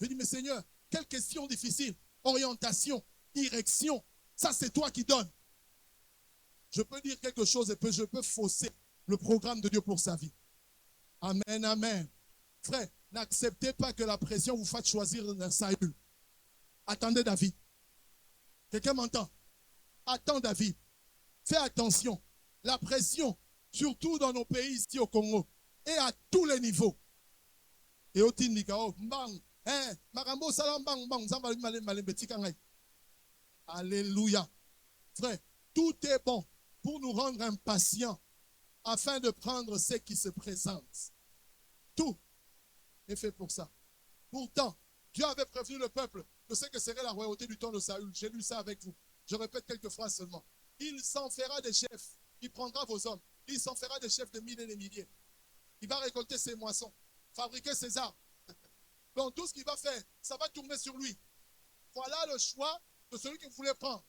Je dis, mais Seigneur, quelle question difficile. Orientation, direction, ça c'est toi qui donnes. Je peux dire quelque chose et je peux fausser le programme de Dieu pour sa vie. Amen, amen. Frère, n'acceptez pas que la pression vous fasse choisir un Saül. Attendez David. Quelqu'un m'entend? Attends David. Fais attention. La pression, surtout dans nos pays ici au Congo, est à tous les niveaux. Et au Tindikao, bang, marambo salam bang bang, alléluia. Frère, tout est bon pour nous rendre impatients afin de prendre ce qui se présente. Tout est fait pour ça. Pourtant, Dieu avait prévenu le peuple de ce que serait la royauté du temps de Saül. J'ai lu ça avec vous. Je répète quelques phrases seulement. Il s'en fera des chefs. Il prendra vos hommes. Il s'en fera des chefs de milliers et des milliers. Il va récolter ses moissons, fabriquer ses arbres. Donc tout ce qu'il va faire, ça va tourner sur lui. Voilà le choix de celui que vous voulez prendre.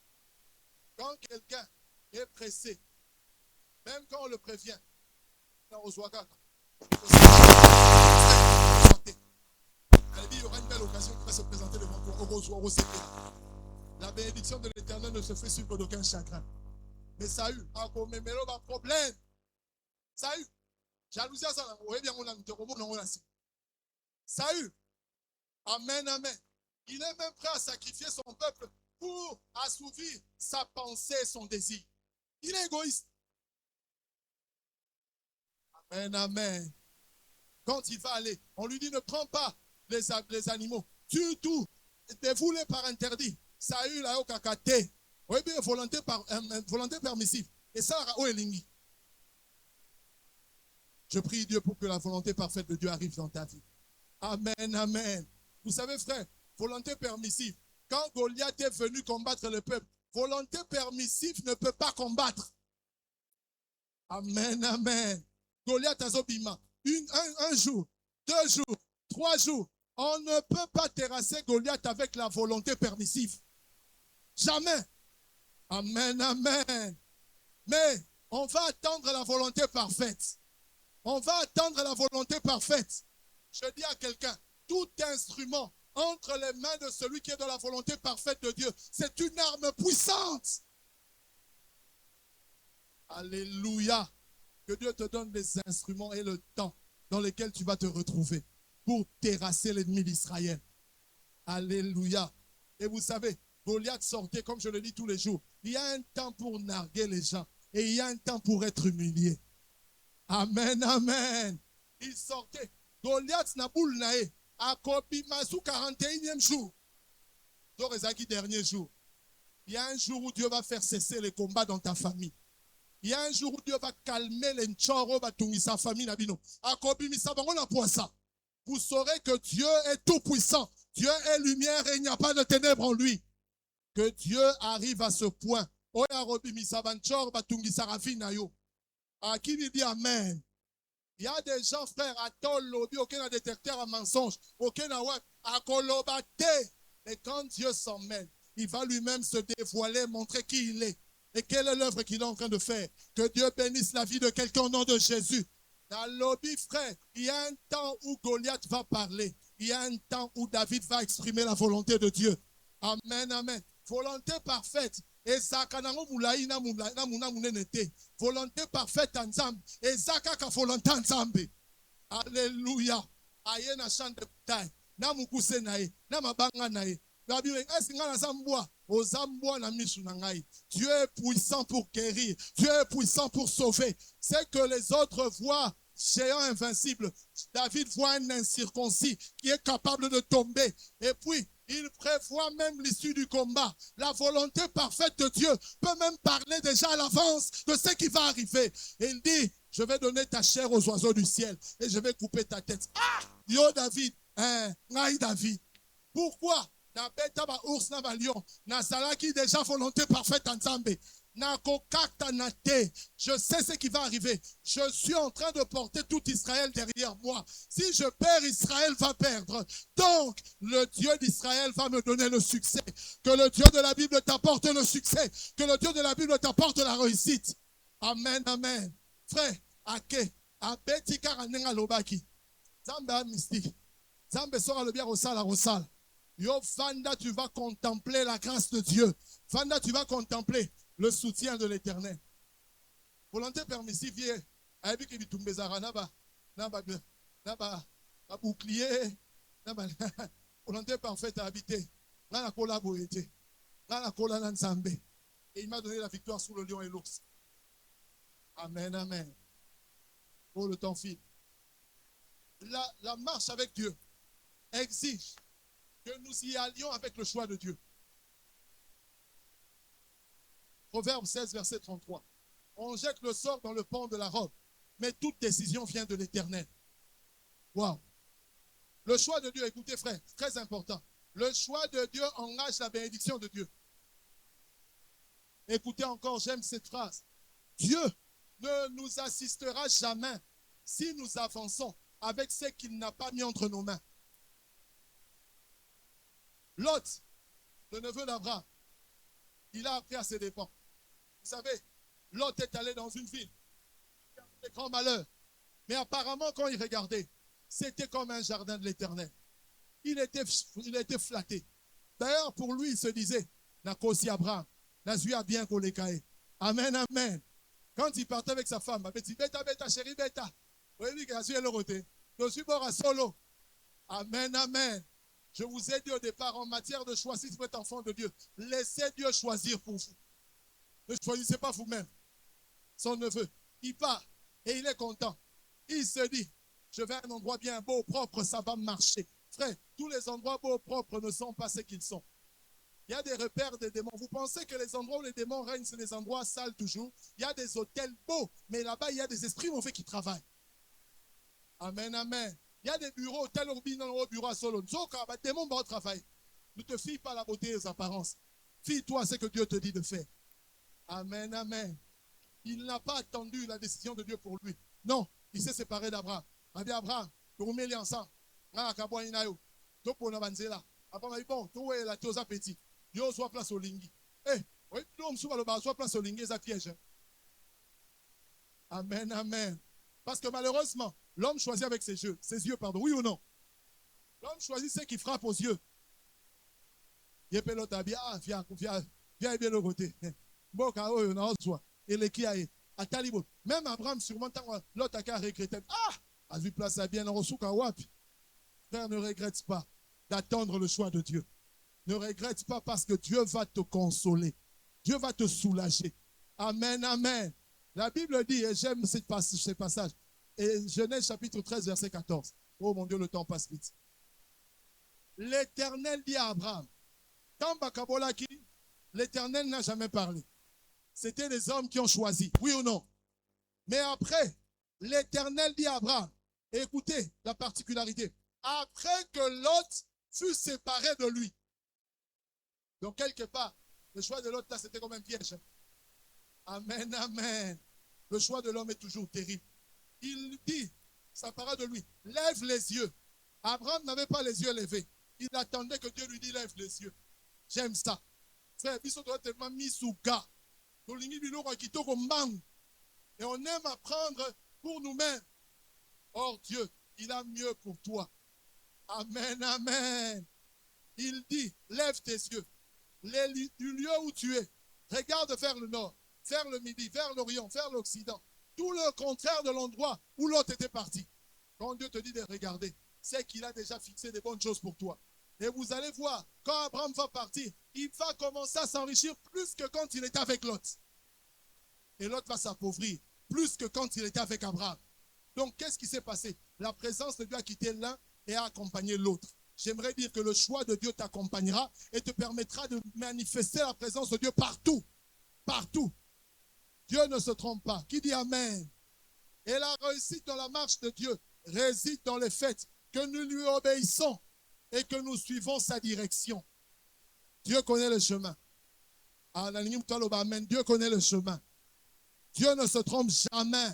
Quand quelqu'un est pressé, même quand on le prévient, il y aura une belle occasion qui va se présenter devant toi. La bénédiction de l'Éternel ne se fait suivre d'aucun chagrin. Mais Saül a commis un problème. Saül, jalousie, ça, on bien on a Saül, amen, amen. Il est même prêt à sacrifier son peuple pour assouvir sa pensée, son désir. Il est égoïste. Amen, amen. Quand il va aller, on lui dit ne prends pas les animaux. Tu tout, dévoulé par interdit. Saül a au kakate. Oui, bien, volonté permissive. Et ça, où est l'ingui? Je prie Dieu pour que la volonté parfaite de Dieu arrive dans ta vie. Amen, amen. Vous savez, frère, volonté permissive. Quand Goliath est venu combattre le peuple, volonté permissive ne peut pas combattre. Amen, amen. Goliath a zobima. Un jour, 2 jours, 3 jours. On ne peut pas terrasser Goliath avec la volonté permissive. Jamais. Amen, amen. Mais on va attendre la volonté parfaite. On va attendre la volonté parfaite. Je dis à quelqu'un, tout instrument entre les mains de celui qui est dans la volonté parfaite de Dieu, c'est une arme puissante. Alléluia. Que Dieu te donne les instruments et le temps dans lesquels tu vas te retrouver pour terrasser l'ennemi d'Israël. Alléluia. Et vous savez, Goliath sortait, comme je le dis tous les jours, il y a un temps pour narguer les gens et il y a un temps pour être humilié. Amen, amen. Il sortait. Goliath n'a boule naé. À Kobimasou, 41e jour. Donc, les dernier jour. Il y a un jour où Dieu va faire cesser les combats dans ta famille. Il y a un jour où Dieu va calmer les nchoro, va tourner sa famille. Vous saurez que Dieu est tout puissant. Dieu est lumière et il n'y a pas de ténèbres en lui. Que Dieu arrive à ce point. À qui il dit Amen. Il y a des gens, frères, à ton lobby, aucun a détecteur à mensonge, aucun a web, à kolobate. Et quand Dieu s'en mêle, il va lui-même se dévoiler, montrer qui il est. Et quelle est l'œuvre qu'il est en train de faire? Que Dieu bénisse la vie de quelqu'un au nom de Jésus. Dans le lobby, frère, il y a un temps où Goliath va parler. Il y a un temps où David va exprimer la volonté de Dieu. Amen, amen. Volonté parfaite. Et volonté parfaite ensemble. Et Zaka volonté ensemble. Alléluia. Aye na chante de bataille. Na mukuse nae. Na mabanga nae. Dieu est puissant pour guérir. Dieu est puissant pour sauver. C'est que les autres voient géant invincible. David voit un incirconcis qui est capable de tomber. Et puis, il prévoit même l'issue du combat. La volonté parfaite de Dieu peut même parler déjà à l'avance de ce qui va arriver. Et il dit, je vais donner ta chair aux oiseaux du ciel et je vais couper ta tête. Ah! Yo David, David. Pourquoi? Na beta ba ours na ba lion. Na salaki déjà volonté parfaite en Zambé. Je sais ce qui va arriver. Je suis en train de porter tout Israël derrière moi. Si je perds, Israël va perdre. Donc, le Dieu d'Israël va me donner le succès. Que le Dieu de la Bible t'apporte le succès. Que le Dieu de la Bible t'apporte la réussite. Amen, amen. Frère, ake, abeti karanenga lobaki. Zamba mystique. Zamba sera le bien rosal à rosal. Yo, Vanda, tu vas contempler la grâce de Dieu. Vanda, tu vas contempler le soutien de l'Éternel. Volonté permissive, avec les bitumbezara, naba bouclier, volonté parfaite à habiter. Nana kola boyete, nana kola nanzambe. Et il m'a donné la victoire sur le lion et l'ours. Amen, amen. Oh, le temps file. La marche avec Dieu exige que nous y allions avec le choix de Dieu. Proverbe 16, verset 33. On jette le sort dans le pont de la robe, mais toute décision vient de l'Éternel. Waouh! Le choix de Dieu, écoutez frère, très important. Le choix de Dieu engage la bénédiction de Dieu. Écoutez encore, j'aime cette phrase. Dieu ne nous assistera jamais si nous avançons avec ce qu'il n'a pas mis entre nos mains. Lot, le neveu d'Abraham, il a appris à ses dépens. Vous savez, Lot est allé dans une ville, il y a des grands malheurs. Mais apparemment, quand il regardait, c'était comme un jardin de l'Éternel. Il était flatté. D'ailleurs, pour lui, il se disait, Nakosi Abraham, Nazui a bien kolekae. Amen, amen. Quand il partait avec sa femme, il dit, bêta, bêta, chérie, bêta. Vous voyez, Nazui est le côté. Je suis bord à solo. Amen, amen. Je vous ai dit au départ, en matière de choix, si vous êtes enfant de Dieu, laissez Dieu choisir pour vous. Ne choisissez pas vous-même. Son neveu, il part et il est content. Il se dit, je vais à un endroit bien beau, propre, ça va marcher. Frère, tous les endroits beaux, propres ne sont pas ce qu'ils sont. Il y a des repères des démons. Vous pensez que les endroits où les démons règnent, c'est des endroits sales toujours. Il y a des hôtels beaux, mais là-bas, il y a des esprits mauvais qui travaillent. Amen, amen. Il y a des bureaux, hôtels urbains dans le bureau à Solo. Les démons vont travailler. Ne te fie pas à la beauté et aux apparences. Fie-toi à ce que Dieu te dit de faire. Amen, amen. Il n'a pas attendu la décision de Dieu pour lui. Non, il s'est séparé d'Abraham. Il a dit Abraham, tu remets les ensemble. Tu peux banzela. Après, il a dit bon, tu es la chose petit. Yo, soit place au lingi. Eh, oui, l'homme soit le bas, soit place au lingi, ça piège. Amen, amen. Parce que malheureusement, l'homme choisit avec ses yeux, pardon. Oui ou non? L'homme choisit ce qui frappe aux yeux. Il peut l'autre bien, viens bien le côté. Même Abraham, sûrement, l'autre a regretté. A vu place à bien en Rosuka Wapi. Frère, ne regrette pas d'attendre le choix de Dieu. Ne regrette pas parce que Dieu va te consoler. Dieu va te soulager. Amen, amen. La Bible dit, et j'aime ce passage, et Genèse chapitre 13, verset 14. Oh mon Dieu, le temps passe vite. L'Éternel dit à Abraham, quand Bakabolaki, l'Éternel n'a jamais parlé. C'était les hommes qui ont choisi, oui ou non? Mais après, l'Éternel dit à Abraham, écoutez la particularité, après que Lot fut séparé de lui. Donc quelque part, le choix de Lot là, c'était comme un piège. Amen, amen. Le choix de l'homme est toujours terrible. Il dit, ça paraît de lui, lève les yeux. Abraham n'avait pas les yeux levés. Il attendait que Dieu lui dise, lève les yeux. J'aime ça. Frère, Bissot doit tellement mis sous gars. Et on aime apprendre pour nous-mêmes. Or, Dieu, il a mieux pour toi. Amen, amen. Il dit, lève tes yeux. Du lieu où tu es, regarde vers le nord, vers le midi, vers l'orient, vers l'occident. Tout le contraire de l'endroit où l'autre était parti. Quand Dieu te dit de regarder, c'est qu'il a déjà fixé des bonnes choses pour toi. Et vous allez voir, quand Abraham va partir, il va commencer à s'enrichir plus que quand il était avec Lot. Et Lot va s'appauvrir plus que quand il était avec Abraham. Donc, qu'est-ce qui s'est passé? La présence de Dieu a quitté l'un et a accompagné l'autre. J'aimerais dire que le choix de Dieu t'accompagnera et te permettra de manifester la présence de Dieu partout. Partout. Dieu ne se trompe pas. Qui dit Amen? Et la réussite dans la marche de Dieu réside dans le fait que nous lui obéissons et que nous suivons sa direction. Dieu connaît le chemin. Amen. Dieu connaît le chemin. Dieu ne se trompe jamais.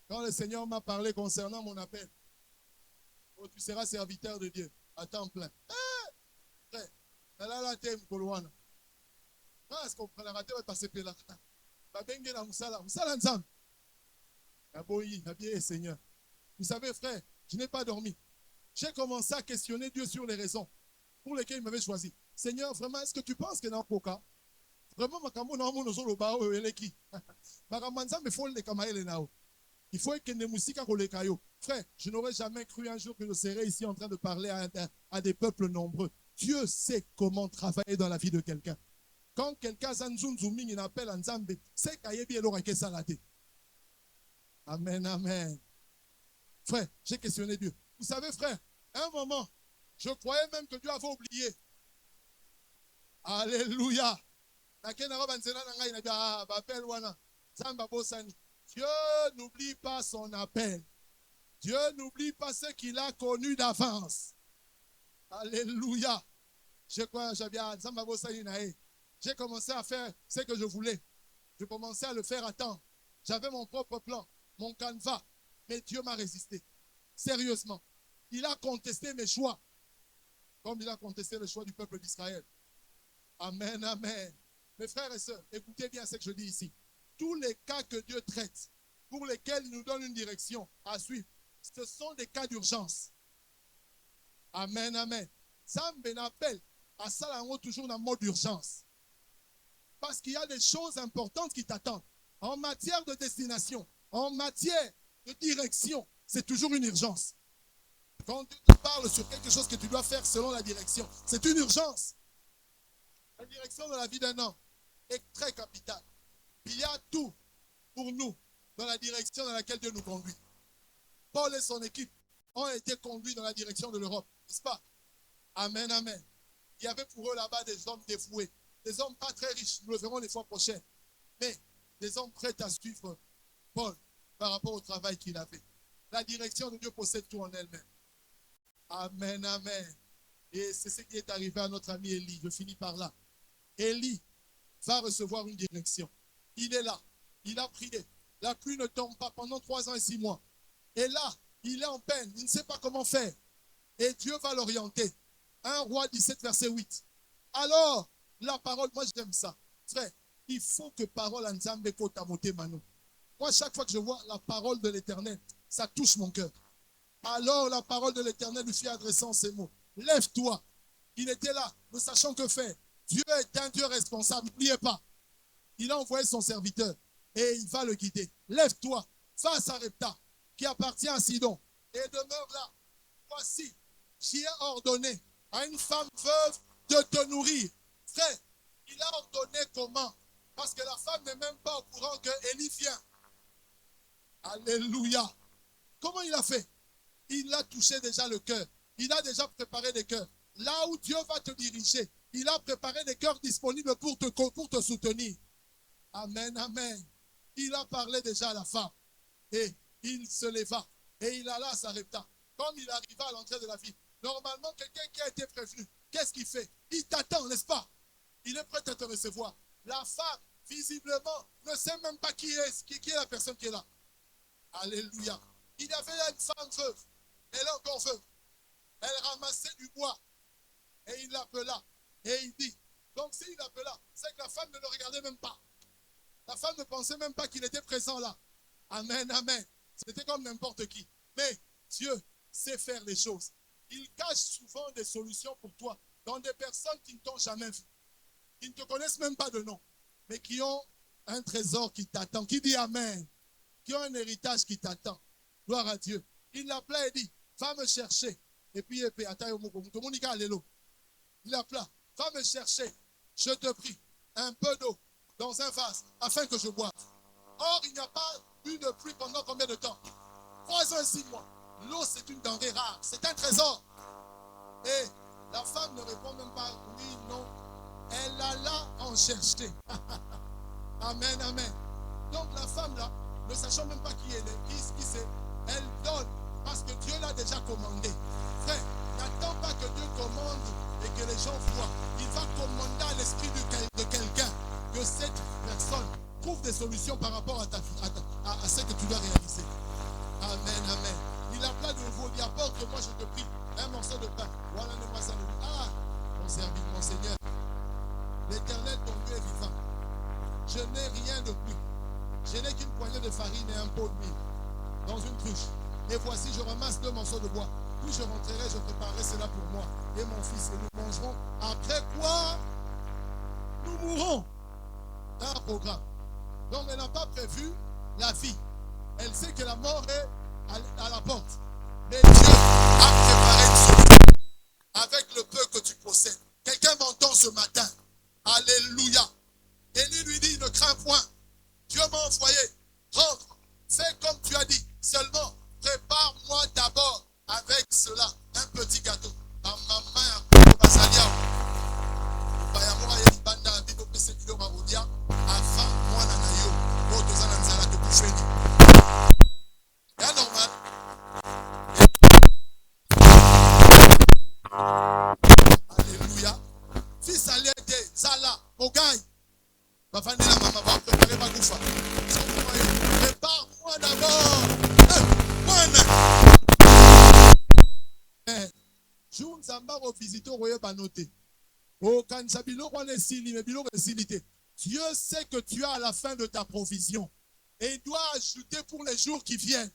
Quand le Seigneur m'a parlé concernant mon appel, oh, tu seras serviteur de Dieu à temps plein. Frère, là, tu es Mkoloana. Est-ce qu'on prend la raté, on va passer par là. Seigneur. Vous savez, frère, je n'ai pas dormi. J'ai commencé à questionner Dieu sur les raisons pour lesquelles il m'avait choisi. Seigneur, vraiment, est-ce que tu penses que dans le coca, vraiment, il faut que les musiques frère, je n'aurais jamais cru un jour que je serais ici en train de parler à des peuples nombreux. Dieu sait comment travailler dans la vie de quelqu'un. Quand quelqu'un il appelle Nzambe, c'est qu'il salade. Amen, amen. Frère, j'ai questionné Dieu. Vous savez, frère, à un moment, je croyais même que Dieu avait oublié. Alléluia. Dieu n'oublie pas son appel. Dieu n'oublie pas ce qu'il a connu d'avance. Alléluia. J'ai commencé à faire ce que je voulais. Je commençais à le faire à temps. J'avais mon propre plan, mon canevas. Mais Dieu m'a résisté. Sérieusement. Il a contesté mes choix. Comme il a contesté le choix du peuple d'Israël. Amen, amen. Mes frères et sœurs, écoutez bien ce que je dis ici. Tous les cas que Dieu traite, pour lesquels il nous donne une direction à suivre, ce sont des cas d'urgence. Amen, amen. Ça me appelle à ça toujours dans le mode d'urgence. Parce qu'il y a des choses importantes qui t'attendent. En matière de destination, en matière de direction, c'est toujours une urgence. Quand Dieu te parle sur quelque chose que tu dois faire selon la direction, c'est une urgence. La direction de la vie d'un homme est très capitale. Il y a tout pour nous dans la direction dans laquelle Dieu nous conduit. Paul et son équipe ont été conduits dans la direction de l'Europe, n'est-ce pas? Amen, amen. Il y avait pour eux là-bas des hommes dévoués, des hommes pas très riches, nous le verrons les fois prochaines, mais des hommes prêts à suivre Paul par rapport au travail qu'il avait. La direction de Dieu possède tout en elle-même. Amen, amen. Et c'est ce qui est arrivé à notre ami Élie. Je finis par là. Élie va recevoir une direction. Il est là. Il a prié. La pluie ne tombe pas pendant 3 ans et 6 mois. Et là, il est en peine. Il ne sait pas comment faire. Et Dieu va l'orienter. 1 Roi 17, verset 8. Alors, la parole, moi j'aime ça. Frère, il faut que parole en Nzambe kotamote mano. Moi, chaque fois que je vois la parole de l'Éternel, ça touche mon cœur. Alors, la parole de l'Éternel lui fit adressant ces mots. Lève-toi. Il était là, ne sachant que faire. Dieu est un Dieu responsable, n'oubliez pas. Il a envoyé son serviteur et il va le guider. Lève-toi, va à Sarepta, qui appartient à Sidon, et demeure là. Voici, j'y ai ordonné à une femme veuve de te nourrir. Frère, il a ordonné comment? Parce que la femme n'est même pas au courant que Élie vient. Alléluia. Comment il a fait? Il a touché déjà le cœur. Il a déjà préparé des cœurs. Là où Dieu va te diriger, il a préparé des cœurs disponibles pour te soutenir. Amen, amen. Il a parlé déjà à la femme. Et il se leva. Et il alla à Sarepta. Comme il arriva à l'entrée de la ville. Normalement, quelqu'un qui a été prévenu, qu'est-ce qu'il fait? Il t'attend, n'est-ce pas? Il est prêt à te recevoir. La femme, visiblement, ne sait même pas qui est la personne qui est là. Alléluia. Il y avait une femme veuve. Elle est encore veuve. Elle ramassait du bois. Et il l'appela. Et il dit. Donc s'il l'appela, c'est que la femme ne le regardait même pas. La femme ne pensait même pas qu'il était présent là. Amen, amen. C'était comme n'importe qui. Mais Dieu sait faire les choses. Il cache souvent des solutions pour toi dans des personnes qui ne t'ont jamais vu. Qui ne te connaissent même pas de nom. Mais qui ont un trésor qui t'attend. Qui dit amen. Qui ont un héritage qui t'attend. Gloire à Dieu. Il l'appela et dit, va me chercher. Et puis, il appela, va me chercher, je te prie, un peu d'eau dans un vase, afin que je boive. Or, il n'y a pas eu de pluie pendant combien de temps? ans et 6 mois. L'eau, c'est une denrée rare. C'est un trésor. Et la femme ne répond même pas oui, non. Elle alla en chercher. Amen, amen. Donc la femme là, ne sachant même pas qui elle est, qui c'est, elle donne parce que Dieu l'a déjà commandé. Frère, n'attends pas que Dieu commande et que les gens voient. Il va commander à l'esprit de quelqu'un que cette personne trouve des solutions par rapport à ce que tu dois réaliser. Amen, amen. Il appela de nouveau, il dit apporte-moi, je te prie, un morceau de pain. Voilà le mois. Ah, mon serviteur, mon Seigneur, l'Éternel, ton Dieu est vivant. Je n'ai rien de plus. Je n'ai qu'une poignée de farine et un pot d'huile dans une cruche. Et voici, je ramasse 2 morceaux de bois. Puis je rentrerai, je préparerai cela pour moi et mon fils, et nous mangerons. Après quoi, nous mourrons. Dans un programme. Donc, elle n'a pas prévu la vie. Elle sait que la mort est à la porte. Mais Dieu a préparé une solution avec le peu que tu possèdes. Quelqu'un m'entend ce matin. Alléluia. Élie lui dit, ne crains point. Dieu m'a envoyé. Rentre. Fais comme tu as dit. Seulement, prépare-moi d'abord avec cela un petit gâteau. Dans ma main, alléluia. Fils alerte, Zala, Ogai. Prépare-moi d'abord. Jour Nzamba visiter au banoté. Oh, Dieu sait que tu as à la fin de ta provision. Et il doit ajouter pour les jours qui viennent.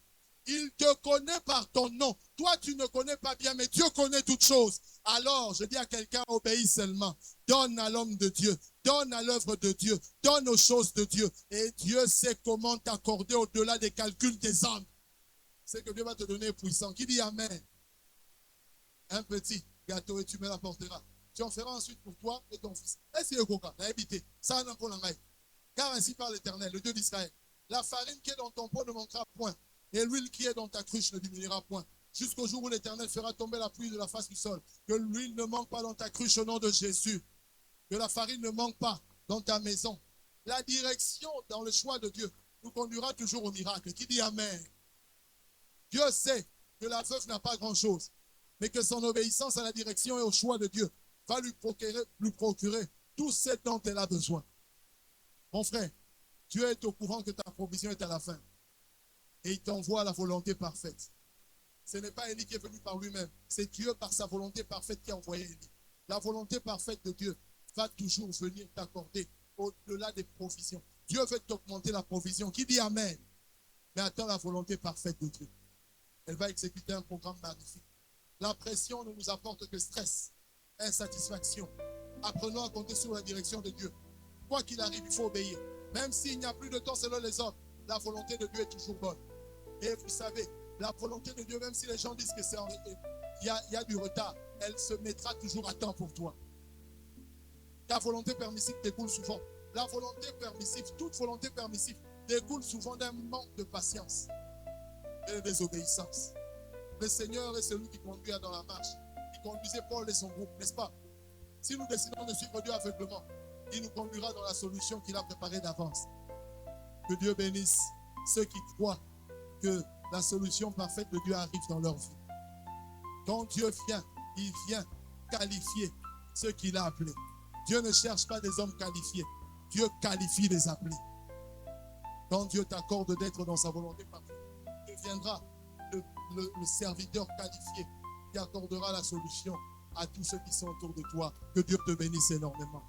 Il te connaît par ton nom. Toi, tu ne connais pas bien, mais Dieu connaît toutes choses. Alors, je dis à quelqu'un, obéis seulement. Donne à l'homme de Dieu. Donne à l'œuvre de Dieu. Donne aux choses de Dieu. Et Dieu sait comment t'accorder au-delà des calculs des hommes. C'est que Dieu va te donner puissant. Qui dit Amen? Un petit gâteau et tu me l'apporteras. Tu en feras ensuite pour toi et ton fils. Et c'est le coca, la habité. Ça n'a pas l'engaille. Car ainsi parle l'Éternel, le Dieu d'Israël. La farine qui est dans ton pot ne manquera point. Et l'huile qui est dans ta cruche ne diminuera point. Jusqu'au jour où l'Éternel fera tomber la pluie de la face du sol. Que l'huile ne manque pas dans ta cruche au nom de Jésus. Que la farine ne manque pas dans ta maison. La direction dans le choix de Dieu nous conduira toujours au miracle. Qui dit Amen? Dieu sait que la veuve n'a pas grand-chose, mais que son obéissance à la direction et au choix de Dieu va lui procurer tout ce dont elle a besoin. Mon frère, Dieu est au courant que ta provision est à la fin. Et il t'envoie la volonté parfaite. Ce n'est pas Élie qui est venu par lui-même. C'est Dieu par sa volonté parfaite qui a envoyé Élie. La volonté parfaite de Dieu va toujours venir t'accorder au-delà des provisions. Dieu veut t'augmenter la provision. Qui dit Amen? Mais attends la volonté parfaite de Dieu. Elle va exécuter un programme magnifique. La pression ne nous apporte que stress, insatisfaction. Apprenons à compter sur la direction de Dieu. Quoi qu'il arrive, il faut obéir. Même s'il n'y a plus de temps selon les hommes, la volonté de Dieu est toujours bonne. Et vous savez, la volonté de Dieu, même si les gens disent que c'est il y a du retard, elle se mettra toujours à temps pour toi. Ta volonté permissive découle souvent. La volonté permissive, toute volonté permissive, découle souvent d'un manque de patience et de désobéissance. Le Seigneur est celui qui conduit dans la marche. Il conduisait Paul et son groupe, n'est-ce pas? Si nous décidons de suivre Dieu aveuglement, il nous conduira dans la solution qu'il a préparée d'avance. Que Dieu bénisse ceux qui croient que la solution parfaite de Dieu arrive dans leur vie. Quand Dieu vient, il vient qualifier ceux qu'il a appelés. Dieu ne cherche pas des hommes qualifiés. Dieu qualifie les appelés. Quand Dieu t'accorde d'être dans sa volonté parfaite, tu deviendras le serviteur qualifié qui accordera la solution à tous ceux qui sont autour de toi. Que Dieu te bénisse énormément.